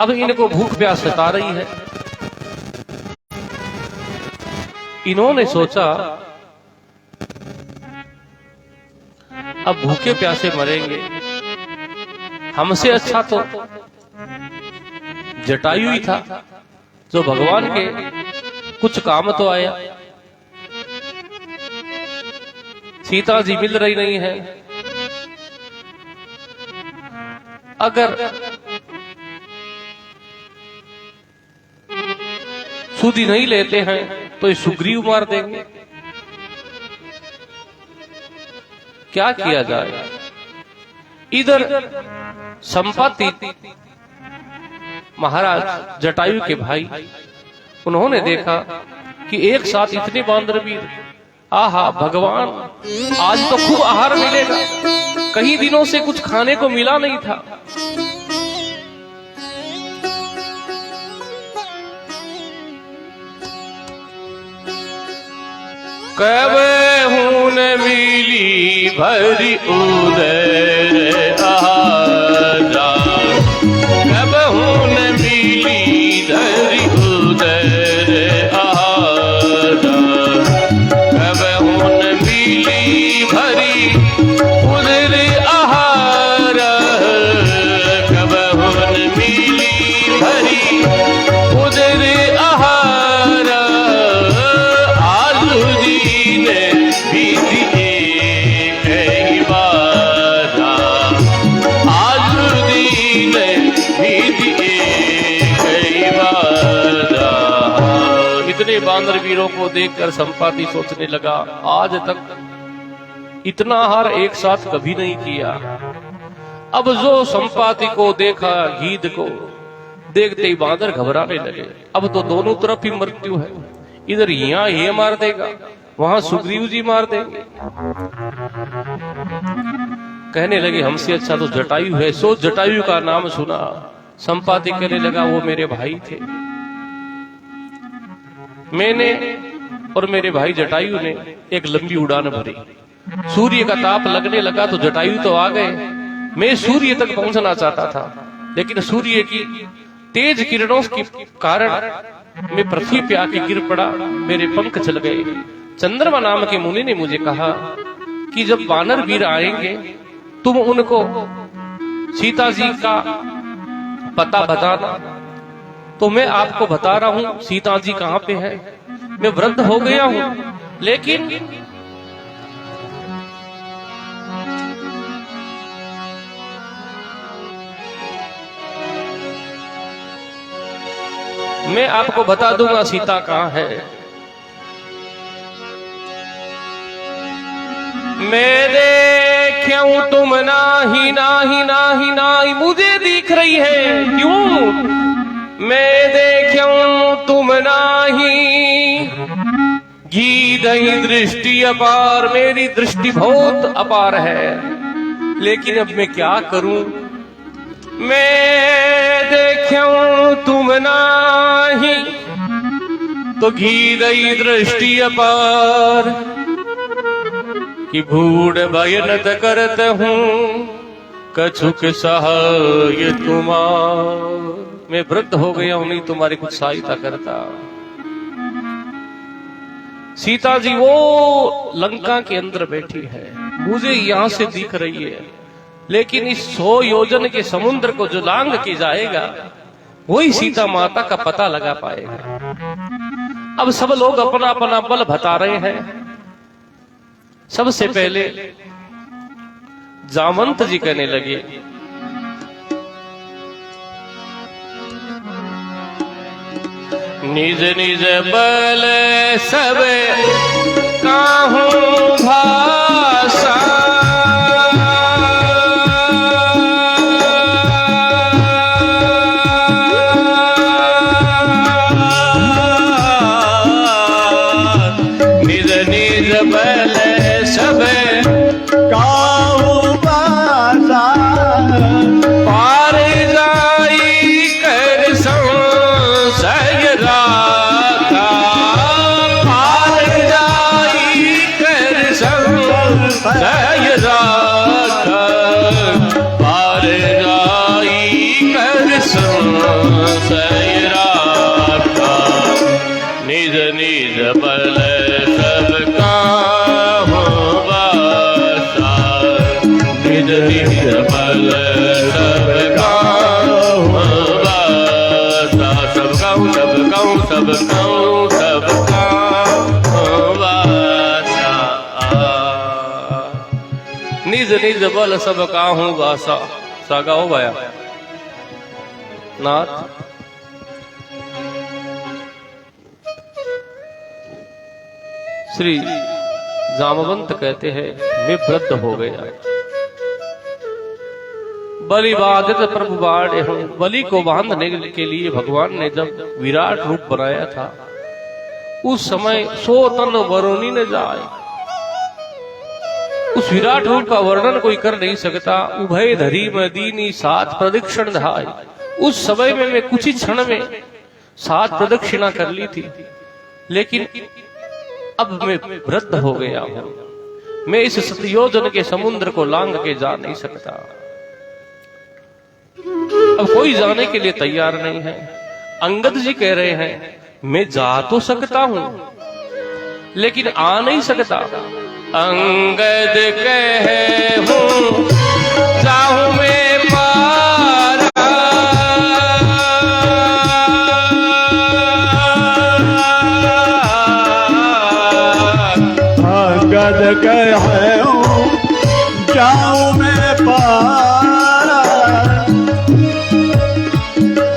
अब इनको भूख प्यास सता रही है। इन्होंने सोचा अब भूखे प्यासे मरेंगे, हमसे अच्छा तो जटायु ही था जो भगवान के कुछ काम तो आया। सीता जी मिल रही नहीं है, अगर सुधि नहीं लेते हैं तो ये सुग्रीव मार देंगे। क्या किया जाए? इधर संपाति महाराज जटायु के भाई, उन्होंने देखा कि एक साथ इतने बांदर वीर, आहा भगवान आज तो खूब आहार मिलेगा, कई दिनों से कुछ खाने को मिला नहीं था। कब हूं न मिली भरी उदर आजा, कब हूं न मिली धरी उदर आजा, कब हूं न मिली भरी उदर आहार, कब हूं न मिली भरी उदर आहार, आलू जी ने भी दिए कई बारा, आलू जी ने भी दिए कई बारा। इतने बांदर वीरों को देखकर संपाति सोचने लगा, आज तक इतना आहार एक साथ कभी नहीं किया। अब जो संपाति को देखा, गीध को देखते ही बांदर घबराने लगे। अब तो दोनों तरफ ही मृत्यु है, इधर यहाँ ये मार देगा, वहां सुग्रीव जी मार देंगे। कहने लगे हमसे अच्छा तो जटायु है। सो जटायु का नाम सुना, संपाति कहने लगा वो मेरे भाई थे, मैंने और मेरे भाई जटायु ने एक लंबी उड़ान भरी। सूर्य का ताप लगने लगा तो जटायु तो आ गए, मैं सूर्य तक पहुंचना चाहता था, लेकिन सूर्य की तेज किरणों के कारण मैं पृथ्वी पे आके गिर पड़ा, मेरे पंख चल गए। चंद्रमा नाम के मुनि ने मुझे कहा कि जब वानर वीर आएंगे तुम उनको सीता जी का पता बताना। तो मैं आपको बता रहा हूं सीता जी कहां पे है। मैं वृद्ध हो गया हूं, लेकिन मैं आपको बता दूंगा सीता कहां है। मैं देखूं तुम नाही नाही नाही नाही, मुझे दिख रही है क्यों? मैं देखूं तुम नाही, घी दही दृष्टि अपार, मेरी दृष्टि बहुत अपार है, लेकिन अब मैं क्या करूं? मैं देखूं तुम नाही, तो घी दही दृष्टि अपार, कि भूड भयनत करत हूं कछुक सहाय तुम्हार। मैं वृद्ध हो गया हूं, नहीं तुम्हारी कुछ सहायता करता। सीता जी वो लंका के अंदर बैठी है, मुझे यहां से दिख रही है, लेकिन इस 100 योजन के समुद्र को जो लांग के जाएगा वही सीता माता का पता लगा पाएगा। अब सब लोग अपना अपना बल बता रहे हैं। सबसे पहले जामवंत जी कहने लगे, निज निज बल सब काहूं भाषा, निज निज बल सब काहूं भाषा, पार जाई कर संशय राखा, पार जाई कर संशय संशय राखा, निज निज बल सबका हो वासा, निज निज बल सबका हो वासा, सबका सबका सबका सबका हो वासा, निज निज बल सबका हूँ वासा। सागा हो गया नाथ। श्री जामवंत कहते हैं मैं वृद्ध हो गया, बलि बाधित प्रभु बाढ़े हूं। बलि को बांधने के लिए भगवान ने जब विराट रूप बनाया था, उस समय 100 तन वरुणी ने जाए। उस विराट रूप का वर्णन कोई कर नहीं सकता। उभय धरी में दीनी 7 प्रदक्षिण धाय। उस समय में मैं कुछ ही क्षण में 7 प्रदक्षिणा कर ली थी, लेकिन अब मैं वृद्ध हो गया हूं। मैं इस सतयोजन के समुद्र को लांग के जा नहीं सकता। अब कोई जाने के लिए तैयार नहीं है। अंगद जी कह रहे हैं मैं जा तो सकता हूं, लेकिन आ नहीं सकता। अंगद कहे हूं जाऊं मैं पारा, अंगद कहे हूं जाऊं मैं पारा,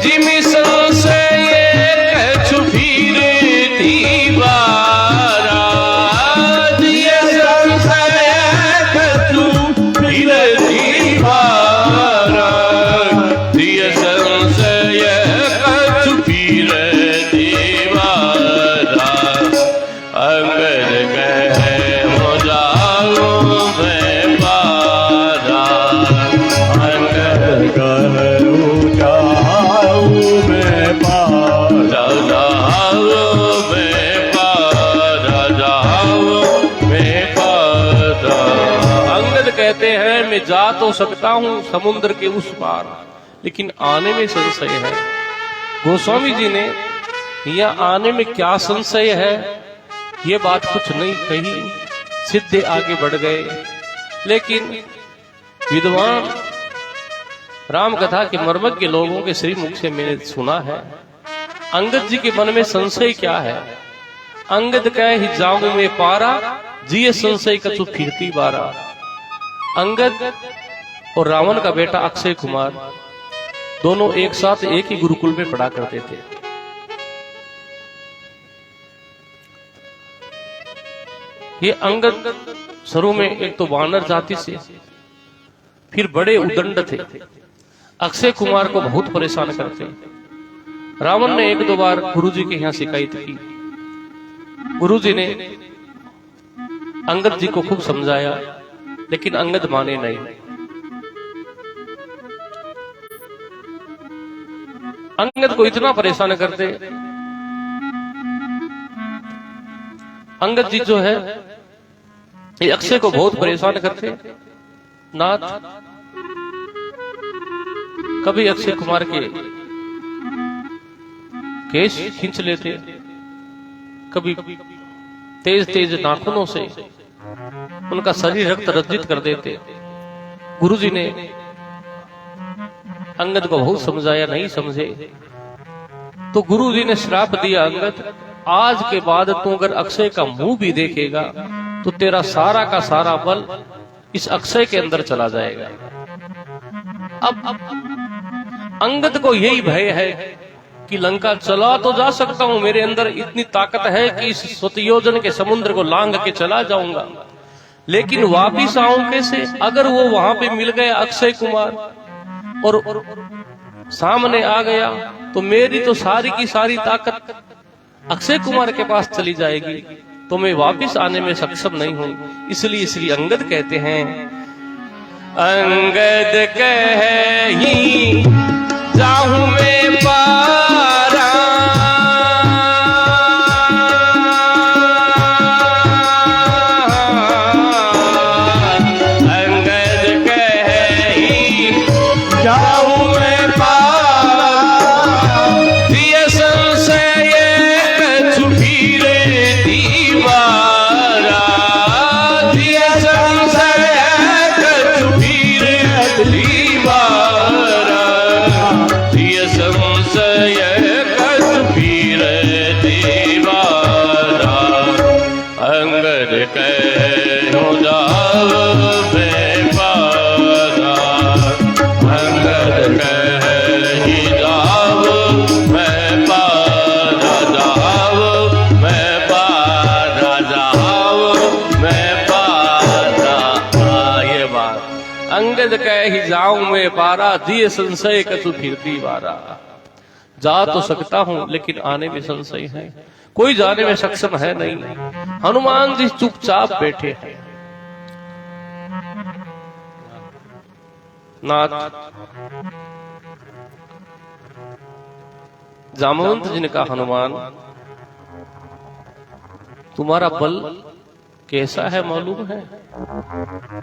जिमि संशय कछु फिर दीवारा, दिए संशय कछु फिर दीवारा, दिए संशय कछु फिर दीवारा। अंगद कहे हो जाऊं मैं पारा, अंगद कहे हूं जाऊं मैं पारा, जाऊं मैं पारा, जाऊं मैं पारा। अंगद कहते हैं मैं जा तो सकता हूं समुद्र के उस पार, लेकिन आने में संशय है। गोस्वामी जी ने यह आने में क्या संशय है, ये बात कुछ नहीं कही, सीधे आगे बढ़ गए। लेकिन विद्वान राम कथा के मर्मज्ञ लोगों के श्री मुख से मैंने सुना है, अंगद जी के मन में संशय क्या है। अंगद कहे ही जाऊं मैं पारा, जिये संशय कछु फिरती बारा। अंगद और रावण का बेटा अक्षय कुमार दोनों एक साथ एक ही गुरुकुल में पढ़ा करते थे। ये अंगद शुरू में एक तो वानर जाति से, फिर बड़े उदंड थे, अक्षय कुमार को बहुत परेशान करते। रावण ने 1-2 बार गुरुजी के यहां शिकायत की। गुरुजी ने अंगद जी को खूब समझाया, लेकिन अंगद माने नहीं। अंगद को इतना परेशान करते, अंगद जी जो है ये अक्षय को बहुत परेशान करते। नाथ कभी अक्षय कुमार के केस खींच लेते, कभी तेज तेज नाखूनों से उनका शरीर रक्त रंजित कर देते। गुरुजी ने अंगद को बहुत समझाया, नहीं समझे तो गुरुजी ने श्राप दिया, अंगद आज के बाद तू अगर अक्षय का मुंह भी देखेगा तो तेरा सारा का सारा बल इस अक्षय के अंदर चला जाएगा। अब अंगद को यही भय है कि लंका चला तो जा सकता हूं, मेरे अंदर इतनी ताकत है कि इस सतयोजन के समुद्र को लांग के चला जाऊंगा, लेकिन वापिस आऊं कैसे? अगर वो वहां पे मिल गया अक्षय कुमार और सामने आ गया तो मेरी तो सारी की सारी ताकत अक्षय कुमार के पास चली जाएगी, तो मैं वापिस आने में सक्षम नहीं हूं। इसलिए श्री अंगद कहते हैं, अंगद कहे ही जाऊं मैं पारा, अंगद कहे ही जाऊं मैं पारा, मैं पारा, दिए संशय कछु फिरती बारा। जा तो सकता हूं लेकिन आने में संशय है, कोई जाने में सक्षम है नहीं। हनुमान जी चुपचाप बैठे हैं। नाथ, जामवंत जी ने कहा, हनुमान तुम्हारा बल कैसा है मालूम है?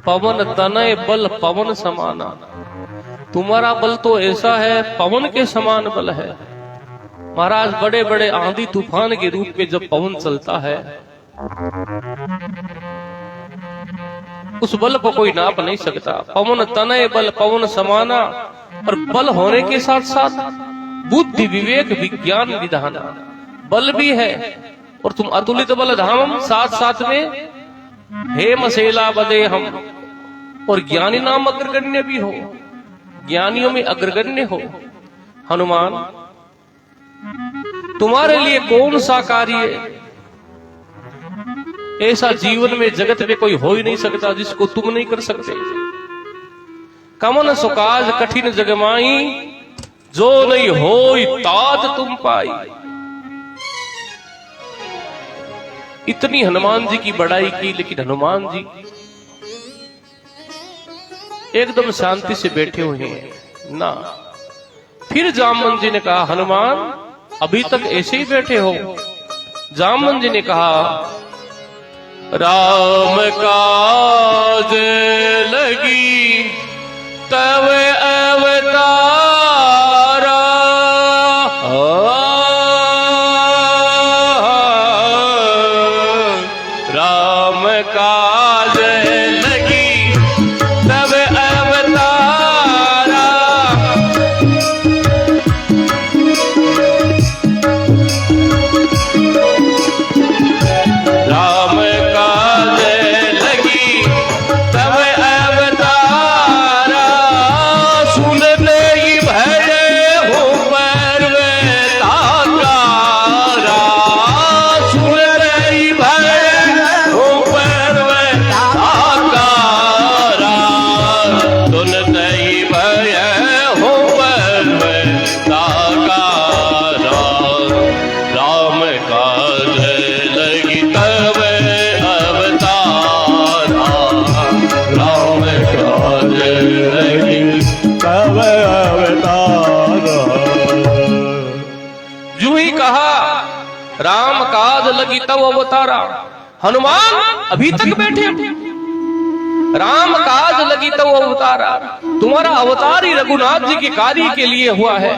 पवन तनय बल पवन समाना। तुम्हारा बल तो ऐसा है, पवन के समान बल है। महाराज, बड़े बड़े आंधी तूफान के रूप में जब पवन चलता है, उस बल को कोई नाप नहीं सकता। पवन तनय बल पवन समाना, और बल होने के साथ साथ बुद्धि विवेक विज्ञान विधान बल भी है। और तुम अतुलित बल धामम, साथ साथ में हे मसेला बदे हम, और ज्ञानी नाम अग्रगण्य भी हो, ज्ञानियों में अग्रगण्य हो। हनुमान, तुम्हारे लिए कौन सा कार्य ऐसा जीवन में जगत में कोई हो ही नहीं सकता जिसको तुम नहीं कर सकते। कमन सुकाज कठिन जगमाई, जो नहीं होई तात तुम पाई। इतनी हनुमान जी की बड़ाई की, लेकिन हनुमान जी एकदम शांति से बैठे हुए हैं ना। फिर जामवंत जी ने कहा, हनुमान अभी तक ऐसे ही बैठे हो? जामवंत जी ने कहा, राम काज लगी तब अवतारा, राम काज लगी तब अवतारा। राम काज लगी तब अवतारा, सुनते ही भय हो पर ताकारा। सुनते ही भय हो पर ताकारा, सुनते ही भय हो पर ताकारा। राम काज लगी तब अवतारा, राम काज लगी तब अवतारा। यूं ही कहा, राम काज लगी तब अवतारा। हनुमान अभी तक बैठे हो? राम काज लगी तब अवतारा। तुम्हारा अवतार ही रघुनाथ जी के कार्य के लिए हुआ है।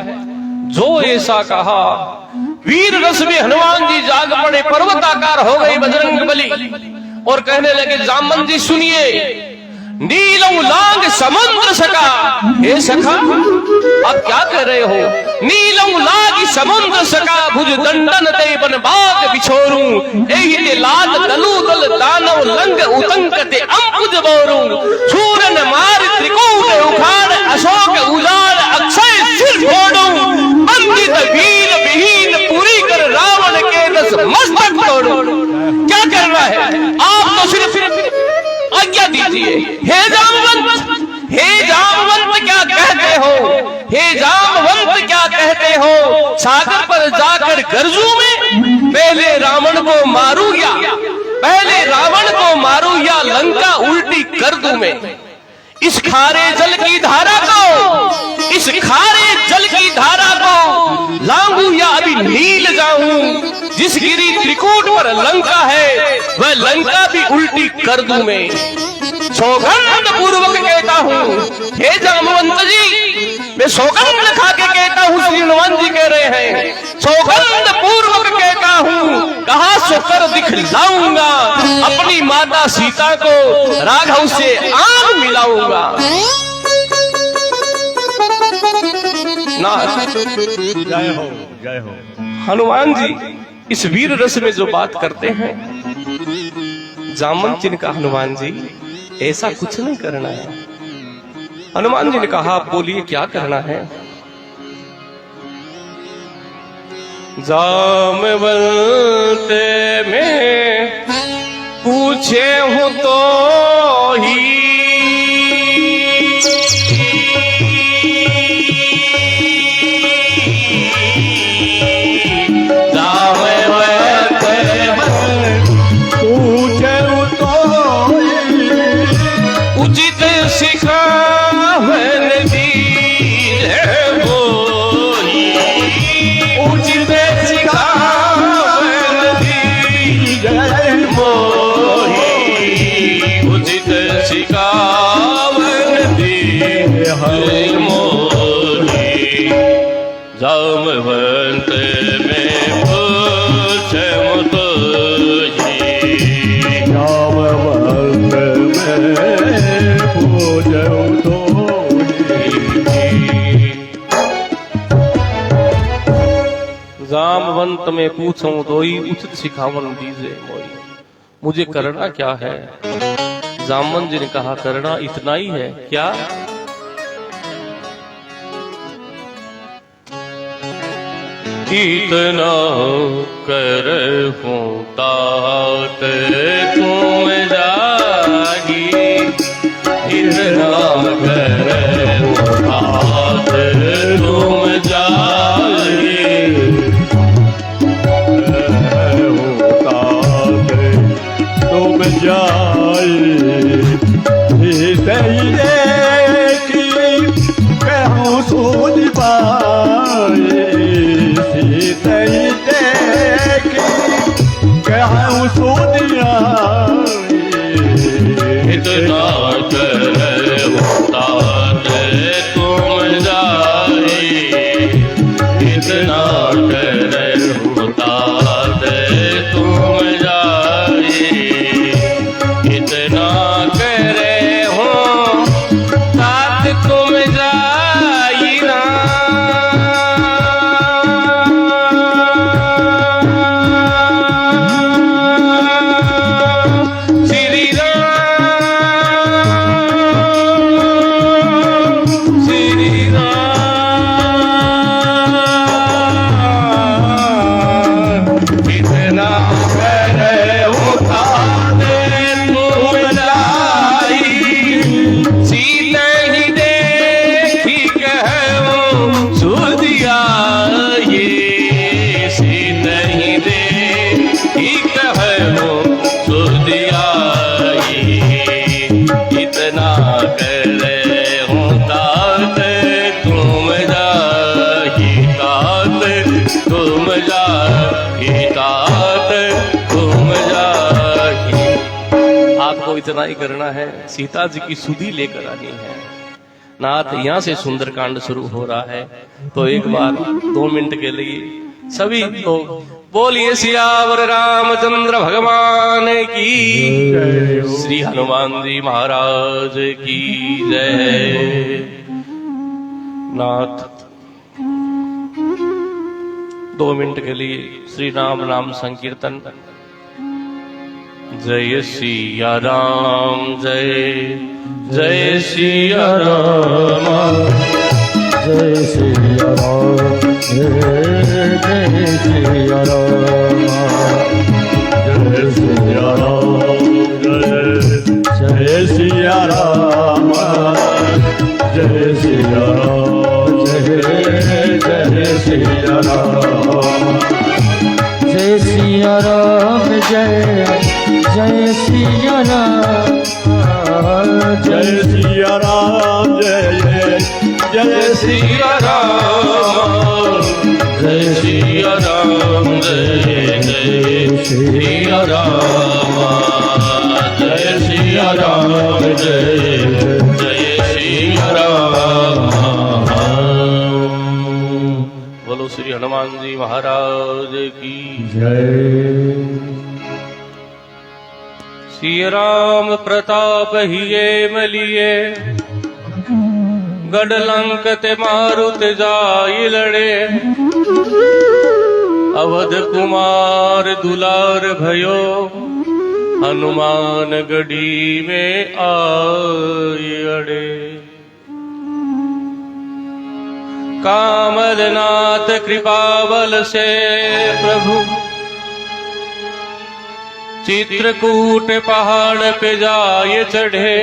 जो ऐसा कहा, वीर रस में हनुमान जी जाग पड़े, पर्वताकार हो गई बजरंग बली, और कहने लगे, जामवंत जी सुनिए, नीलम लांग समुद्र सका। हे सखा, आप क्या कह रहे हो? नीलम लाग समुद्र सका, भुज दंडन ते बन बाग बिछोरू। एहि ते लाग दलु दल दानव लंग उतंक ते अंकुज बोरू। सूरन मार त्रिकूट उखाड़, अशोक उजाड़ अक्षय सिर फोड़ू। बंदित वीर विहीन पूरी कर, रावण के दस मस्तक तोड़ू। क्या करना है? आप तो सिर्फ आज्ञा दीजिए। हे जामवंत, हे जामवंत क्या कहते हो? हे जामवंत क्या कहते हो? सागर पर जाकर गरजू में, पहले रावण को मारू या, पहले रावण को मारू या लंका उल्टी कर दूं मैं। इस खारे जल की धारा को, इस खारे जल की धारा को लांगू या अभी नील जाऊं। जिस गिरी त्रिकूट पर लंका है, वह लंका भी उल्टी कर दूं मैं। सौगंध पूर्वक कहता हूं, हे जामवंत जी, मैं सौगंध खा के कहता हूं, श्री हनुमान जी कह रहे हैं, सौगंध पूर्वक कहता हूं, कहा सो कर दिखलाऊंगा। अपनी माता सीता को राघव से आग मिलाऊंगा। ना जय हो, जय हो। हनुमान जी इस वीर रस में जो बात करते हैं, जामवंत जी ने कहा, हनुमान जी ऐसा कुछ नहीं करना है। हनुमान जी ने कहा, आप बोलिए क्या करना है? जामवंत में पूछे हूं तो ही जामवंत में पूछे मुझे, जामवंत में पूजो तो जामवंत में पूछूं तो ही उचित सिखावन दीजे मोई, मुझे करना क्या है। जामवंत जी ने कहा करना इतना ही है क्या। इतना करहूं तात तुम जागी, इतना करहूं तात तुम जागी, तुम जाए की कहूँ सोच पाए, कहूँ सोनिया इतना करहूं तात तुम जाए, इतना करहूं तात तुम जाए, इतना करहूं तात तुम जाई ना। आपको इतना ही करना है, सीता जी की सुधि लेकर आनी है। नाथ यहाँ से सुंदरकांड शुरू हो रहा है, तो एक बार 2 मिनट के लिए सभी लोग बोलिए सियावर रामचंद्र भगवान की, श्री हनुमान जी महाराज की जय। नाथ 2 मिनट के लिए श्री राम नाम संकीर्तन। जय सिया राम, जय जय सिया राम, जय सिया राम, जय सिया राम, जय सिया राम, जय सिया राम, जय सिया राम, जय सिया राम, जय सिया राम, जय सिया राम, जय सिया राम, जय सिया राम, जय सिया राम, जय जय सिया राम, जय सिया राम, जय जय सिया राम। बोलो श्री हनुमान जी महाराज की जय। श्री राम प्रताप हिये मलिए, गढ़ लंक ते मारुत जाई लड़े, अवध कुमार दुलार भयो, हनुमान गढ़ी में आई अड़े। कामलनाथ कृपाबल से प्रभु, चित्रकूट पहाड़ पे जाए चढ़े,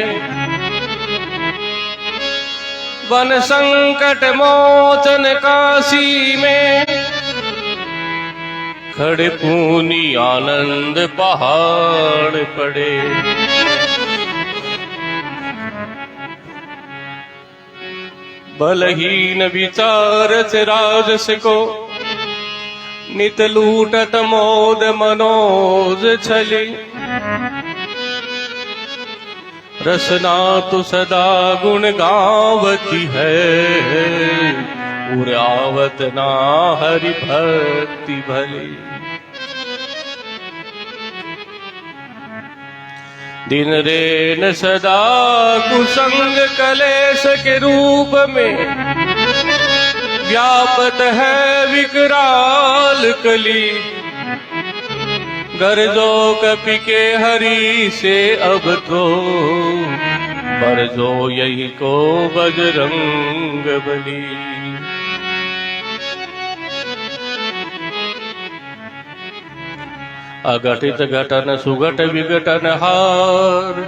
वन संकट मोचन काशी में, खड़े पूनी आनंद पहाड़ पड़े। बलहीन विचारस राजस को, नित लूटत मोद मनोज छले, रसना तो सदा गुण गावती है, उराव पावत ना हरि भक्ति भली। दिन रेन सदा कुसंग कलेश के रूप में व्यापत है विकराल कली। गरजो कपि के हरि से अब तो बरजो यही को बजरंग बली। अघटित घटन सुघट विघटन हार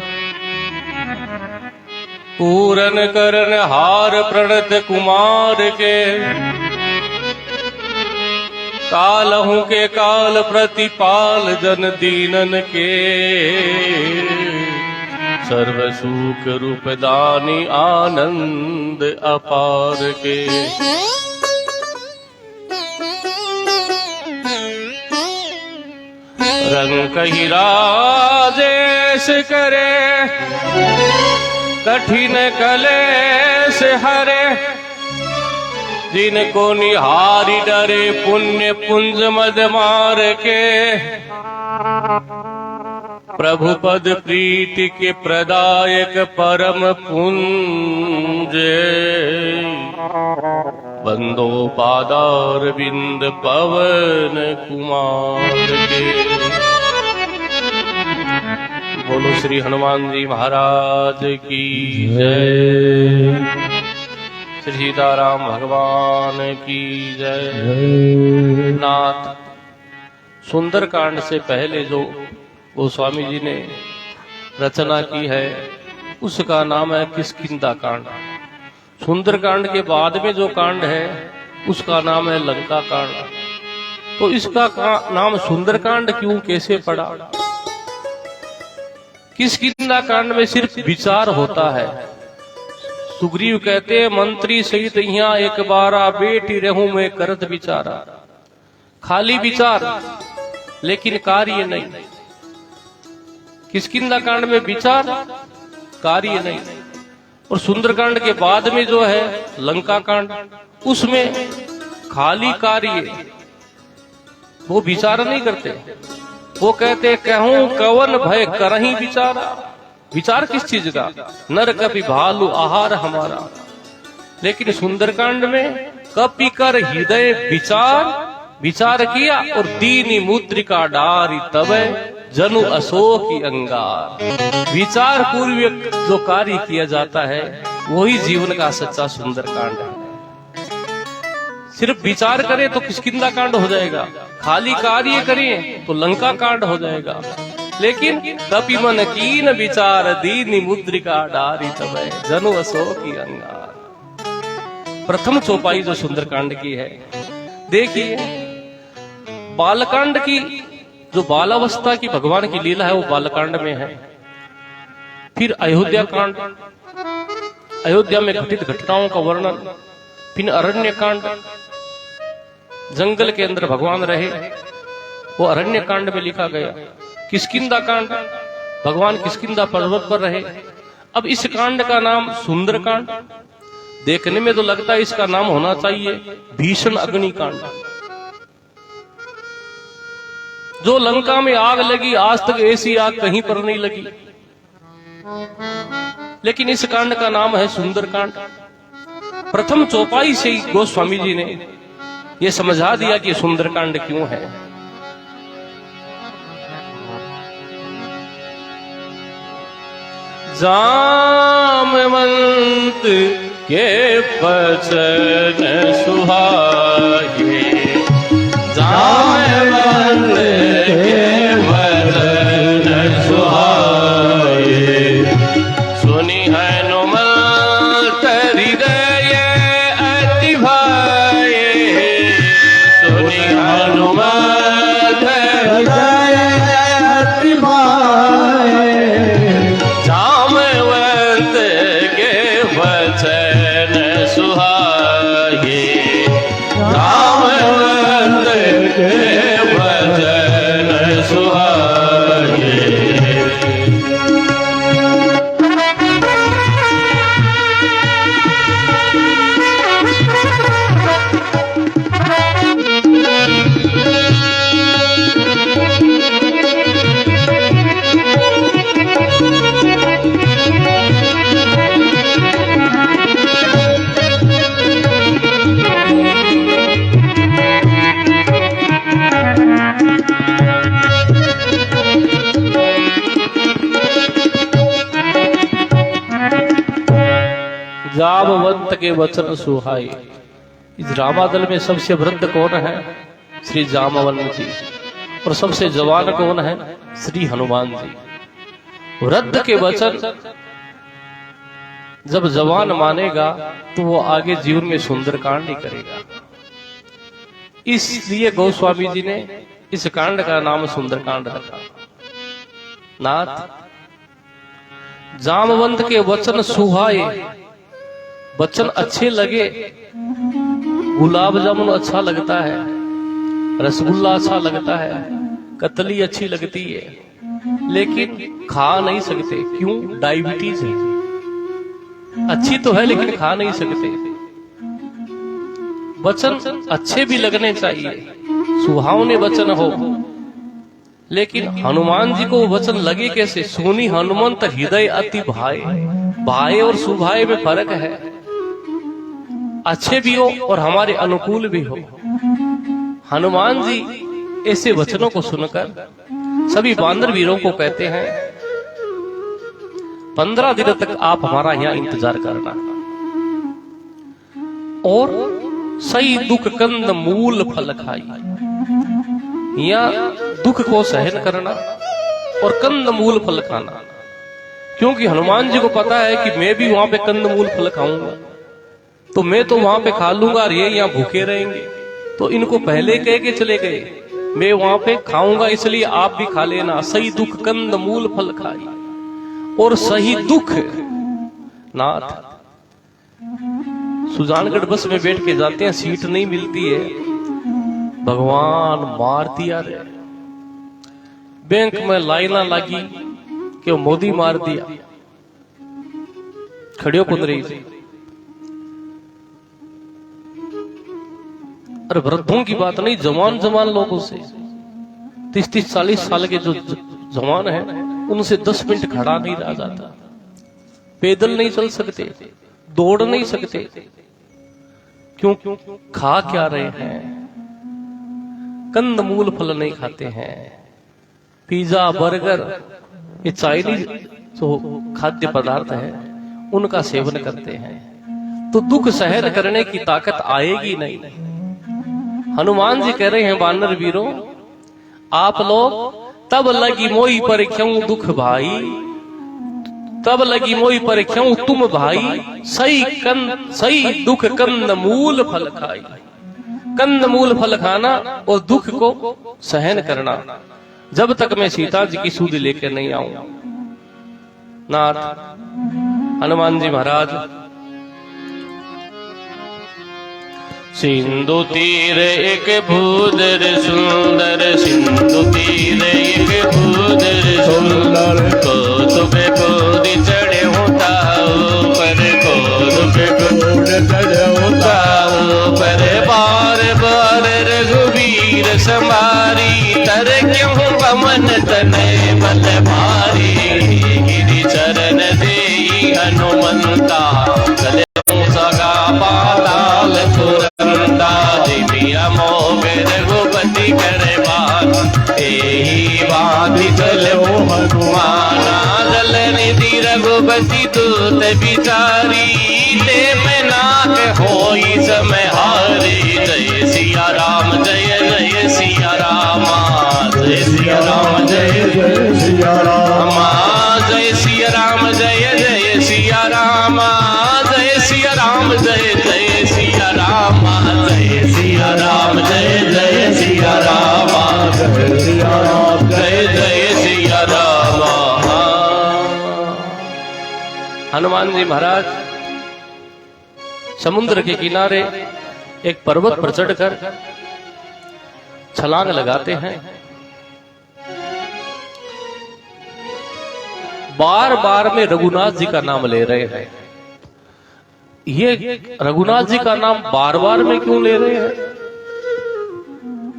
पूरन करन हार प्रणत कुमार के। कालहु के काल प्रतिपाल जन दीनन के। सर्व सुख रूप दानी आनंद अपार के। रंग कही राजेश करे कठिन कलेश हरे। जिनको निहारी डरे पुण्य पुंज मद मार के। प्रभु पद प्रीति के प्रदायक परम पुंज। बंदो पादार बिंद पवन कुमार के। बोलो श्री हनुमान जी महाराज की जय। श्री सीताराम भगवान की जय। नाथ, सुंदरकांड से पहले जो गोस्वामी जी ने रचना की है उसका नाम है किष्किंधा कांड। सुंदरकांड के बाद में जो कांड है उसका नाम है लंका कांड। तो इसका नाम सुंदरकांड क्यों, कैसे पड़ा? किष्किंधा कांड में सिर्फ विचार होता है। सुग्रीव कहते हैं मंत्री सहित यहाँ एक बारा बेटी रहूं मैं करत विचारा। खाली विचार लेकिन कार्य नहीं। किष्किंधा कांड में विचार कार्य नहीं। और सुंदरकांड के बाद में जो है लंका कांड, उसमें खाली कार्य, वो विचार नहीं करते। वो कहते कहूं कवन भय करही विचारा। विचार किस चीज का? नर कपि भालू आहार हमारा। लेकिन सुंदरकांड में कपि कर हृदय विचार किया और दीनी मुद्रिका डारी तबे जनु अशोक अंगार। विचार पूर्वक जो कार्य किया जाता है वही जीवन का सच्चा सुंदरकांड है। सिर्फ विचार करें तो किष्किंधा कांड हो जाएगा, खाली कार्य करें तो लंका कांड हो जाएगा। लेकिन कपि मन कीन विचार दीनी मुद्रिका डारी तबे जनु अशोक अंगार। प्रथम चौपाई जो सुंदरकांड की है, देखिए बालकांड की जो बालावस्था की भगवान की लीला है वो बालकांड में है। फिर अयोध्या कांड, अयोध्या में घटित घटनाओं का वर्णन। फिर अरण्य कांड, जंगल के अंदर भगवान रहे, वो अरण्य कांड में लिखा गया। किष्किंधा कांड, भगवान किष्किंधा पर्वत पर रहे। अब इस कांड का नाम सुंदरकांड। देखने में तो लगता है इसका नाम होना चाहिए भीषण अग्नि कांड। जो लंका में आग लगी, आज तक ऐसी आग कहीं पर नहीं लगी। लेकिन इस कांड का नाम है सुंदरकांड। प्रथम चौपाई से ही गोस्वामी जी ने यह समझा दिया कि सुंदरकांड क्यों है। जामवंत के बचन सुहाए। जामवंत के बचन सुहाए। सुनी हनुमंत हृदय अति भाए। सुनी हनुमंत हृदय अति भाए। जामवंत के बचन सुहाए। जामवंत के बचन के वचन सुहाए। इस रामादल में सबसे वृद्ध कौन है? श्री जामवंत जी। और सबसे जवान कौन है? श्री हनुमान जी। वृद्ध के वचन जब जवान मानेगा तो वो आगे जीवन में सुंदर कांड ही करेगा। इसलिए गोस्वामी जी ने इस कांड का नाम सुंदर कांड रखा। नाथ, जामवंत के वचन सुहाए, वचन अच्छे लगे। गुलाब जामुन अच्छा लगता है, रसगुल्ला अच्छा लगता है, कतली अच्छी लगती है, लेकिन खा नहीं सकते। क्यों? डायबिटीज है। अच्छी तो है लेकिन खा नहीं सकते। वचन अच्छे भी लगने चाहिए, सुहावने वचन हो, लेकिन हनुमान जी को वचन लगे कैसे? सुनी हनुमंत हृदय अति भाए। भाए और सुभाए में फर्क है। अच्छे भी हो और हमारे अनुकूल भी हो। हनुमान जी ऐसे वचनों को सुनकर सभी वानर वीरों को कहते हैं, 15 दिन तक आप हमारा यहाँ इंतजार करना और सही दुख कंद मूल फल खाई। यहाँ दुख को सहन करना और कंद मूल फल खाना, क्योंकि हनुमान जी को पता है कि मैं भी वहां पे कंद मूल फल खाऊंगा तो मैं तो वहां पे खा लूंगा और ये यहाँ भूखे रहेंगे। तो इनको पहले कह के चले गए, मैं वहां पे खाऊंगा इसलिए आप भी खा लेना। सही दुख कंद मूल फल खाई। और सही दुख, नाथ, सुजानगढ़ बस में बैठ के जाते हैं, सीट नहीं मिलती है, भगवान मार दिया रे। बैंक में लाइना लगी कि मोदी मार दिया, खड़ियो कुंदरी से। अरे वृद्धों की बात नहीं, जवान लोगों से, 30-40 साल के जो जवान है उनसे 10 मिनट खड़ा नहीं रहा जाता। पैदल नहीं चल सकते, दौड़ नहीं सकते। क्यों? खा क्या रहे हैं? कंद मूल फल नहीं खाते हैं। पिज्जा, बर्गर, ये चाइनीज जो खाद्य पदार्थ है उनका सेवन करते हैं, तो दुख सहन करने की ताकत आएगी नहीं। हनुमान जी कह रहे हैं, वानर वीरों, आप लोग तब लगी मोई पर क्यों दुख भाई, तब लगी मोई पर क्यों तुम भाई, सही दुख कंद मूल फल खाई। कंद मूल फल खाना और दुख को सहन करना जब तक मैं सीता जी की सूद लेकर नहीं आऊं। नाथ, हनुमान जी महाराज सिंधु तीर एक भूदर सुंदर, सिंधु तीर एक भूदर सुंदर, कौतुक कूद चढ़े होता ऊपर, कौतुक कूद चढ़े होता ऊपर, बार बार रघुवीर समारी, तर क्यों पवन तने बल भारी, गिरि चरण देई हनुमंता, चले सगा पाताल तुरंता, दिव्या मोग रघुपति करे बात, एही बात चलो हनुमाना, जल निधि रघुपति दूत बिचारी, ते में नाथ होई समय हारी, जय सिया राम जय जय सिया राम, जय सिया राम जय जय सिया राम, जय सिया राम जय जय सिया राम, जय सिया राम जय जय सिया राम, जय सिया राम जय जय सिया राम, जय सिया राम जय जय सिया राम। हनुमान जी महाराज समुद्र के किनारे एक पर्वत पर चढ़कर छलांग लगाते हैं। बार बार में रघुनाथ जी का नाम ले रहे हैं। ये रघुनाथ जी का नाम बार बार में क्यों ले रहे हैं?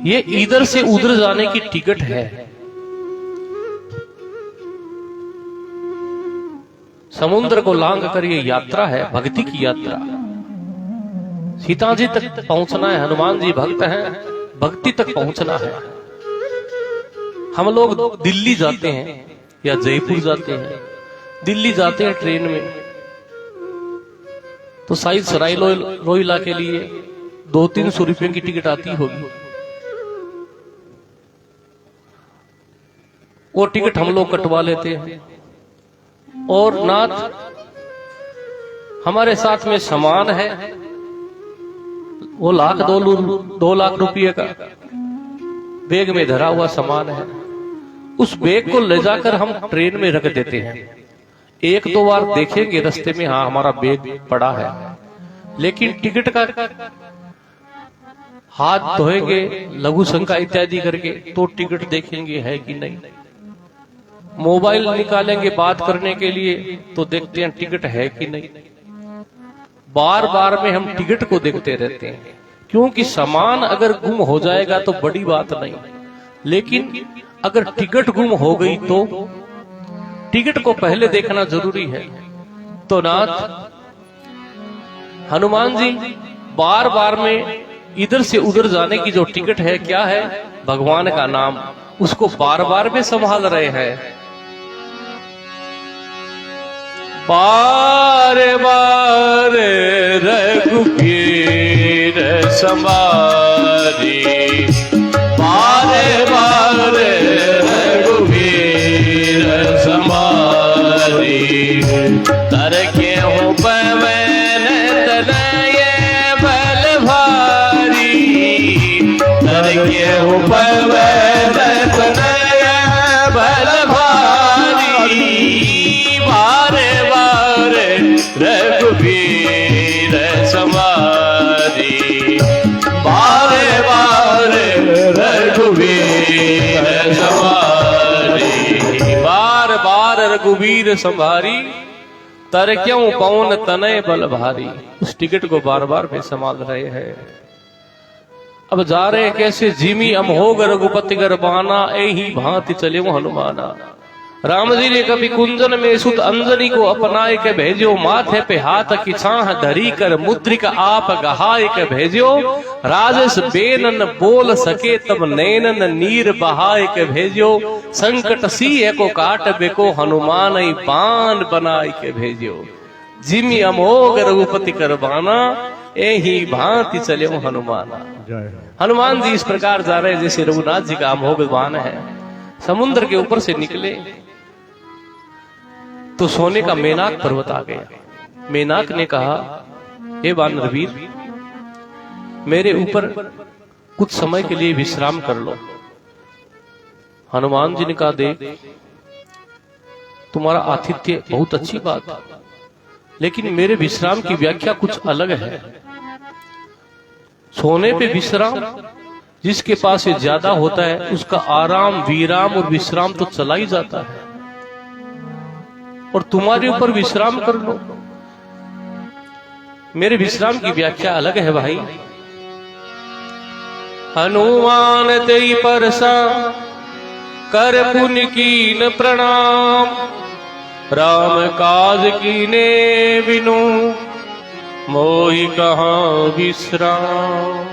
ये इधर से उधर जाने की टिकट है। समुद्र को लांग कर ये यात्रा है, भक्ति की यात्रा। सीता जी तक पहुंचना है, हनुमान जी भक्त हैं, भक्ति तक पहुंचना है। हम लोग दिल्ली जाते हैं या जयपुर जाते हैं, दिल्ली जाते हैं ट्रेन में, तो शायद सराय रोहिला के लिए 200-300 रुपए की टिकट आती होगी। वो टिकट हम लोग कटवा लेते हैं और नाथ हमारे साथ में सामान है, वो 2 लाख रुपये का बैग में धरा हुआ सामान है। उस बैग को ले जाकर हम ट्रेन में रख देते हैं। 1-2 बार देखेंगे रास्ते में, हाँ हमारा बैग पड़ा है, लेकिन टिकट का हाथ धोएंगे लघु शंका इत्यादि करके तो टिकट देखेंगे है कि नहीं। मोबाइल निकालेंगे बात करने के लिए तो देखते हैं टिकट है कि नहीं। बार बार में हम टिकट को देखते रहते हैं, क्योंकि सामान अगर गुम हो जाएगा तो बड़ी बात नहीं, लेकिन अगर टिकट गुम हो गई तो टिकट को पहले देखना जरूरी है। तो नाथ हनुमान जी बार बार में इधर से उधर जाने की जो टिकट है क्या है, भगवान का नाम, उसको बार बार में संभाल रहे हैं। बार बार रघुवीर संवारी, बार बार रघुवीर संवारी, तरके हो पवन तनय बल भारी, तरके हो पवन तनय बल भारी, रघुवीर सवारी, बारे बारे रघुवीर सवारी, बार बार रघुवीर संवारी, तर क्यों पवन तनय बल भारी। उस टिकट को बार बार में संभाल रहे हैं। अब जा रहे हैं कैसे, जिमी अमोघ रघुपति गरबाना, एही भांति चले वो हनुमाना। राम जी ने कभी कुंजन में सुत अंजनी को अपनाए के भेजो, माथे पे हाथ की छाह धरी कर मुद्रिका आप गहाए के भेजो, राजस बेनन बोल सके तब नैनन नीर बहाए के भेजो, संकट सिंह को काट बेको हनुमान बाण बनाए के भेजो, जिमी अमोघ रघुपति करबाना, एही भांति चले हनुमाना। हनुमान जी इस प्रकार जा रहे जैसे रघुनाथ जी का अमोघ बाण है। समुद्र के ऊपर से निकले तो सोने का मेनाक पर्वत आ गया। मेनाक ने कहा, हे वानरवीर, मेरे ऊपर कुछ समय के लिए विश्राम कर लो। हनुमान जी ने कहा, देख तुम्हारा आतिथ्य बहुत अच्छी बात, लेकिन मेरे विश्राम की व्याख्या कुछ अलग है। सोने पे विश्राम, जिसके पास ये ज्यादा होता है उसका आराम, विराम और विश्राम तो चला ही जाता है, और तुम्हारे ऊपर विश्राम कर लो। मेरे विश्राम की व्याख्या अलग है भाई। हनुमान तेई परसा कर पुण्य कीन प्रणाम, राम काज कीने बिनु मोहि कहाँ विश्राम।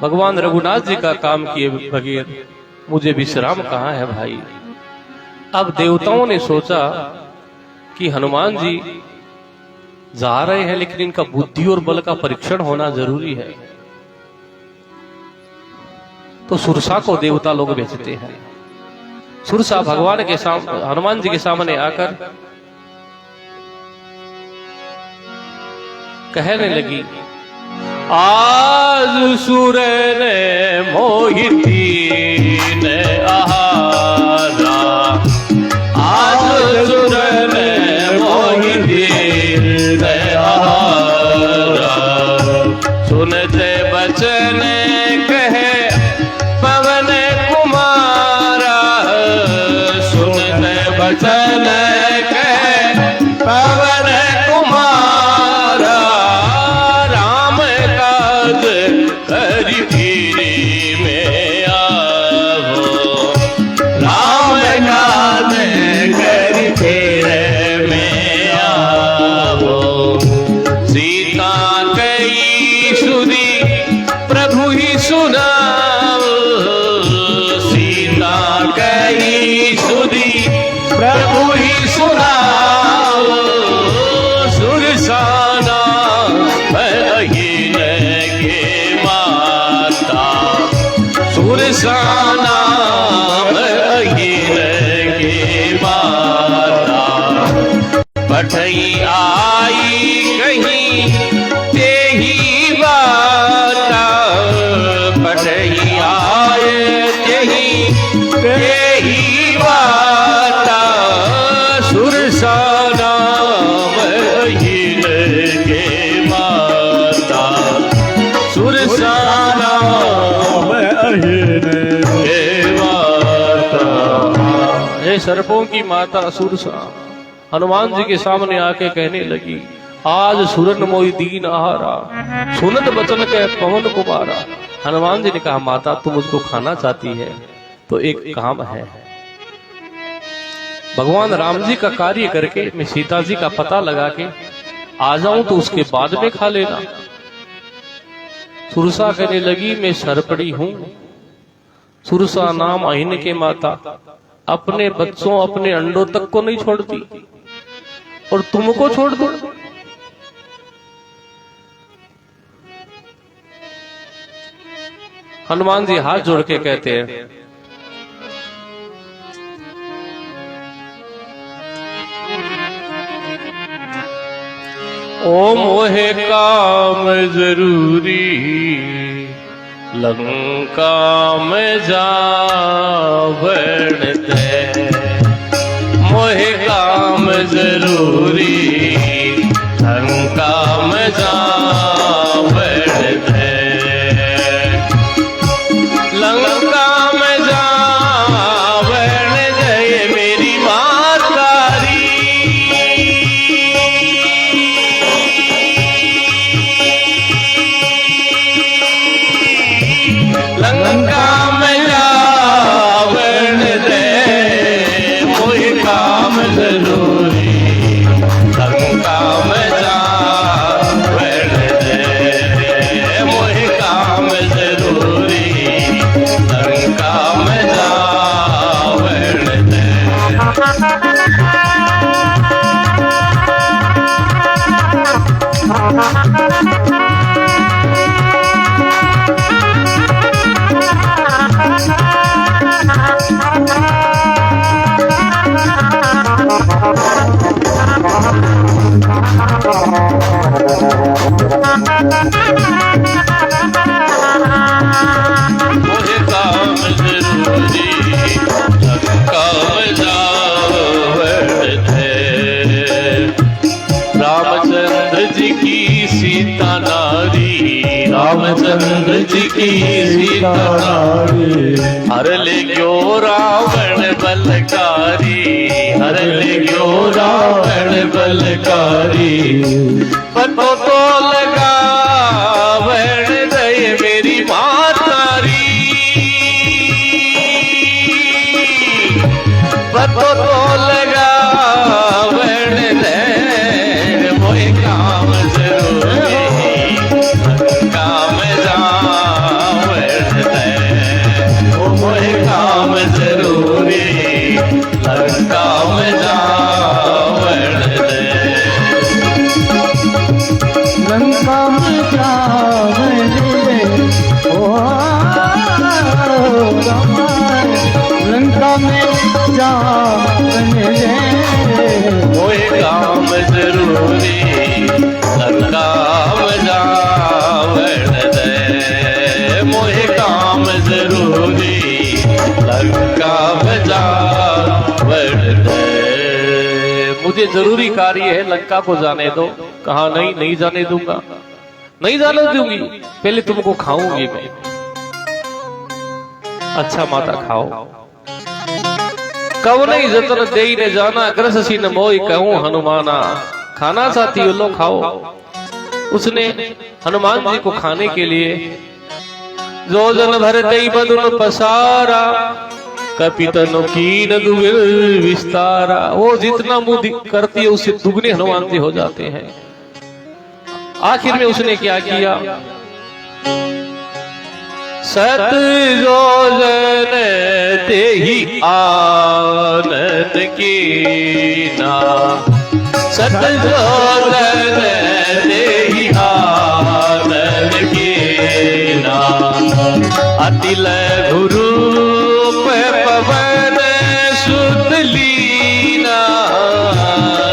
भगवान रघुनाथ जी का काम किए बगैर मुझे विश्राम कहाँ है भाई। अब देवताओं ने सोचा कि हनुमान जी जा रहे हैं, लेकिन इनका बुद्धि और बल का परीक्षण होना जरूरी है। तो सुरसा को देवता लोग भेजते हैं। सुरसा भगवान के सामने, हनुमान जी के सामने आकर कहने लगी, आज सुर ने मोहिती ने आहारा, आज सुर ने मोहिती ने आहारा, सुनते बचन कहे पवन कुमारा, सुनते बचन कहे पवन कुमारा, हरि फिरी में आवो, राम काज करि फिरे में आवो, सीता कई सुनी प्रभु ही सुनाओ, सीता कई सुनी प्रभु ही सुनाओ, अहीन के माता सुरसा नाम अहीन के माता पठई आई कहीं तेही बाता पठई आए तेही बाता सुरसा नाम अहीन के माता सुरसा नाम अहीन के माता। हे सर्पों की माता सुरसा हनुमान जी के सामने आके कहने लगी, आज सुरन मोई दीन आहारा सुनत बचन के पवन कुमारा। हनुमान जी ने कहा, माता तुम मुझको खाना चाहती है तो एक काम है, भगवान राम जी का कार्य करके मैं सीता जी का पता लगा के आ जाऊं तो उसके बाद में खा लेना। सुरसा कहने लगी, मैं सरपड़ी हूं। सुरसा नाम अहीन के माता अपने बच्चों अपने अंडों तक को नहीं छोड़ती और तुमको छोड़ दो। हनुमान जी हाथ जोड़ के कहते हैं, ओ मोहे काम जरूरी लंका में जावण दे। मोहे काम जरूरी लंका में जावण दे। लंका में जावण दे मेरी मातारी। लंका में जावण दे मोहे काम जरूरी लंका में जावण दे मोहे काम जरूरी लंका में जावण दे। मोहे काम जरूरी लंका में जावण दे। रामचंद्र जी की सीता नारी रामचंद्र जी की सीता नारी हर ले गयो रावण बलकारी हर ले गयो रावण बलकारी। पतो तो लगा वण दे मेरी मातारी। पतो तो लगा वण दे मोहे काम जरूरी काम जावण दे। मोहे काम जरूरी लंका में जावण दे। लंका में जावण दे ओ लंका में जावण दे। मोहे काम जरूरी लंका में जावण दे। मोहे काम जरूरी लंका में जावण दे। मुझे जरूरी कार्य है, लंका को जाने दो। कहा नहीं जाने दूंगा, नहीं जाने दूंगी, पहले तुमको खाऊंगी मैं। अच्छा माता खाओ। कब नहीं जतन दे ने जाना ग्रस सी न मोई कहूं हनुमाना। खाना चाहती हो लो खाओ। उसने हनुमान जी को खाने के लिए जो जन भर दई बदुन पसारा कपितनु कीन दुगिल विस्तारा। वो जितना मुंह करती है उससे दुगने हनुमान जी हो जाते हैं। आखिर में उसने क्या किया, सत जो जन ते ही आनंद की ना। सत जो जन ते ही आनंद अतिल गुरु पवन सुत लीना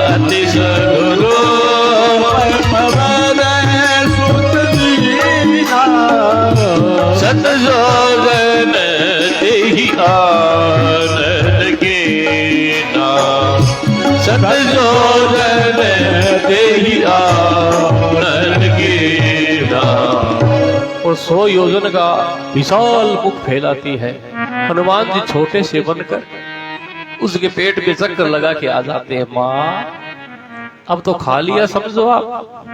अतिश गुरु पवन सुत लीना सत जोगन तेहि आनंद के नाम सत जोगन तेहि आनंद के नाम। और 100 योजन का विशाल मुख फैलाती है। हनुमान जी छोटे से बनकर उसके पेट पे चक्कर लगा के आ जाते हैं। माँ अब तो खा लिया समझो आप।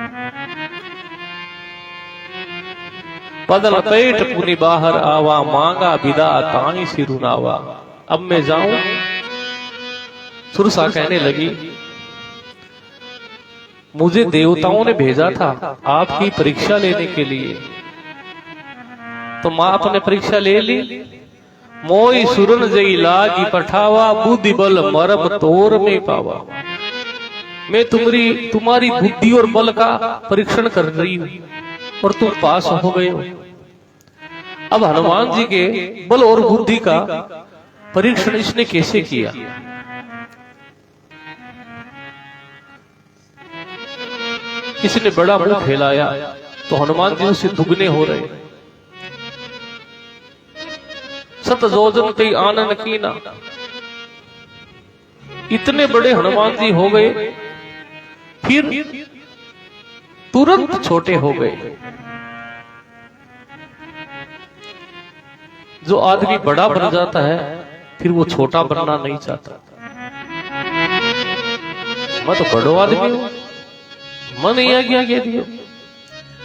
पदल पेट पुनि बाहर आवा मांगा विदा ताई सिरुनावा। अब मैं जाऊं। सुरसा कहने लगी मुझे देवताओं ने भेजा था आपकी परीक्षा लेने के लिए, तो मां आपने परीक्षा ले ली। मोई सुरन जई लागी पठावा बुद्धि बल मरम तोर में पावा। मैं तुम्हारी बुद्धि और बल का परीक्षण कर रही हूं और तुम पास हो गए हो। अब हनुमान जी के बल और बुद्धि का परीक्षण इसने कैसे किया? इसने बड़ा मुंह फैलाया तो हनुमान जी उससे दुगने हो रहे। सत जोजन ते आनन कीना। इतने बड़े हनुमान जी हो गए, फिर तुरंत छोटे हो गए। जो आदमी बड़ा बन जाता है फिर वो छोटा बनना नहीं चाहता। मैं तो बड़ो आदमी हूं, मन ही आज्ञा कह दिया।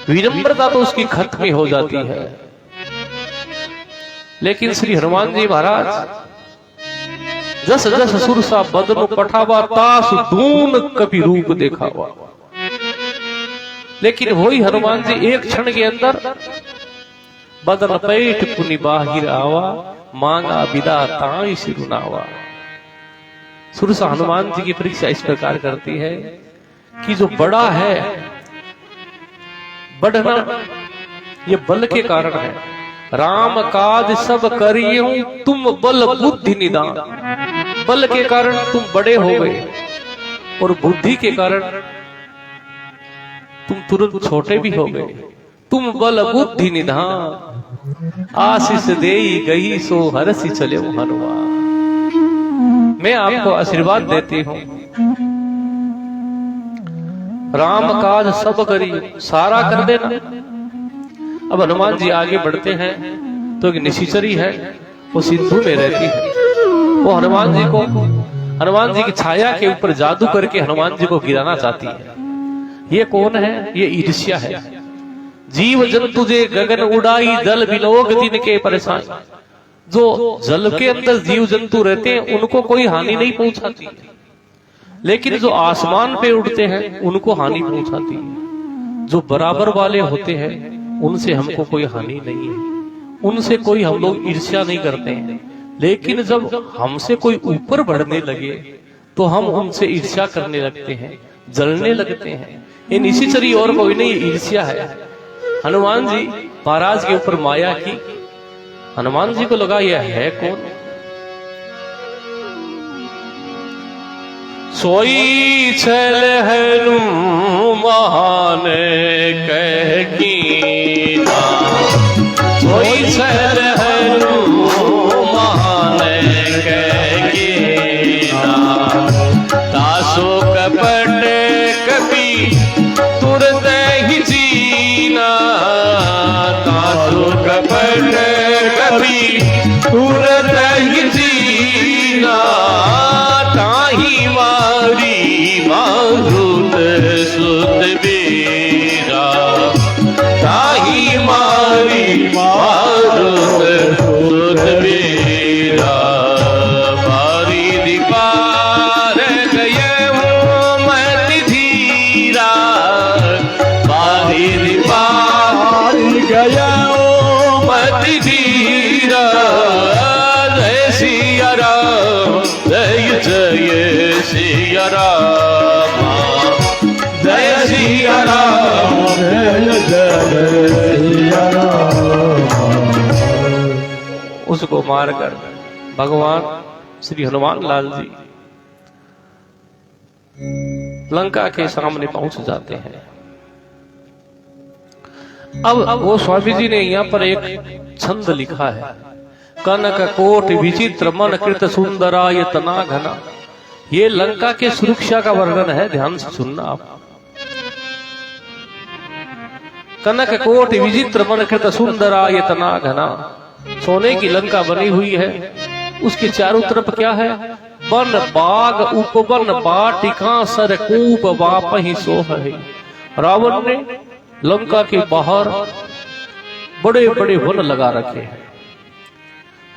विनम्रता तो उसकी खत्म हो जाती है। लेकिन श्री हनुमान जी महाराज जस जस सुरसा बदन पठावा तास दून कभी रूप देखावा। लेकिन वही हनुमान जी एक क्षण के अंदर बदन पेट पुनि बाहिर आवा मांगा विदा ताई सिरुनावा। सुरसा हनुमान जी की परीक्षा इस प्रकार करती है कि जो बड़ा है, बढ़ना ये बल के कारण है। राम काज सब करियो तुम बल बुद्धि निदान। बल के कारण तुम बड़े हो गए और बुद्धि के कारण तुम तुरंत छोटे भी हो गए। तुम बल बुद्धि निधान आशीष देई गई सो हरसी चले हनुमान। मैं आपको आशीर्वाद देती हूं। राम काज सब करी, सारा कर देना। अब हनुमान जी आगे बढ़ते हैं तो एक निशिचरी है, वो सिंधु में रहती है। वो हनुमान जी की छाया के ऊपर जादू करके हनुमान जी को गिराना चाहती है। ये कौन है? ये ईर्ष्या है। जीव जंतु जे गगन उड़ाई जल बिलोक दिन के परेशान। जो जल के अंदर जीव जंतु रहते हैं उनको कोई हानि नहीं पहुंचाती, लेकिन जो आसमान पे उड़ते हैं उनको हानि पहुंचाती है। जो बराबर वाले होते हैं उनसे हमको कोई हानि नहीं है, उनसे कोई हम लोग ईर्ष्या नहीं करते हैं। लेकिन जब हमसे कोई ऊपर बढ़ने लगे तो हम उनसे ईर्ष्या करने लगते हैं, जलने लगते हैं। ये निशिचरी और कोई नहीं, ईर्ष्या है। हनुमान जी महाराज के ऊपर माया की। हनुमान जी को लगा यह है कौन? सोई छल हनुमान कह कीना। सोई छल हनुमान कह कीना। तासो कपट कपि तुरत ही जीना। तासो कपट कपि तुरत ही जीना। ताही मारी मारुत सुत बेरा। ताही मारी मारुत सुत बेरा। बारी दीपार गए मत धीरा। बारी दीपार गया मत धीरा। जय सिया राम, जय जय सिया राम। जय सिया राम, जय जय सिया राम। उसको मारकर भगवान श्री हनुमान लाल जी लंका के सामने पहुंच जाते हैं। अब वो स्वामी जी ने यहाँ पर एक छंद लिखा है, कनक कोट विचित्र मन कृत सुंदरा ये तना घना। ये लंका के सुरक्षा का वर्णन है, ध्यान से सुनना आप। कनक कोट विचित्र मन कृत सुंदरा ये तना घना। सोने की लंका बनी हुई है, उसके चारों तरफ क्या है? वन बाग उपवन बाटिका सरकूप वापहि सोह है। रावण ने लंका के बाहर बड़े बड़े वन लगा रखे हैं,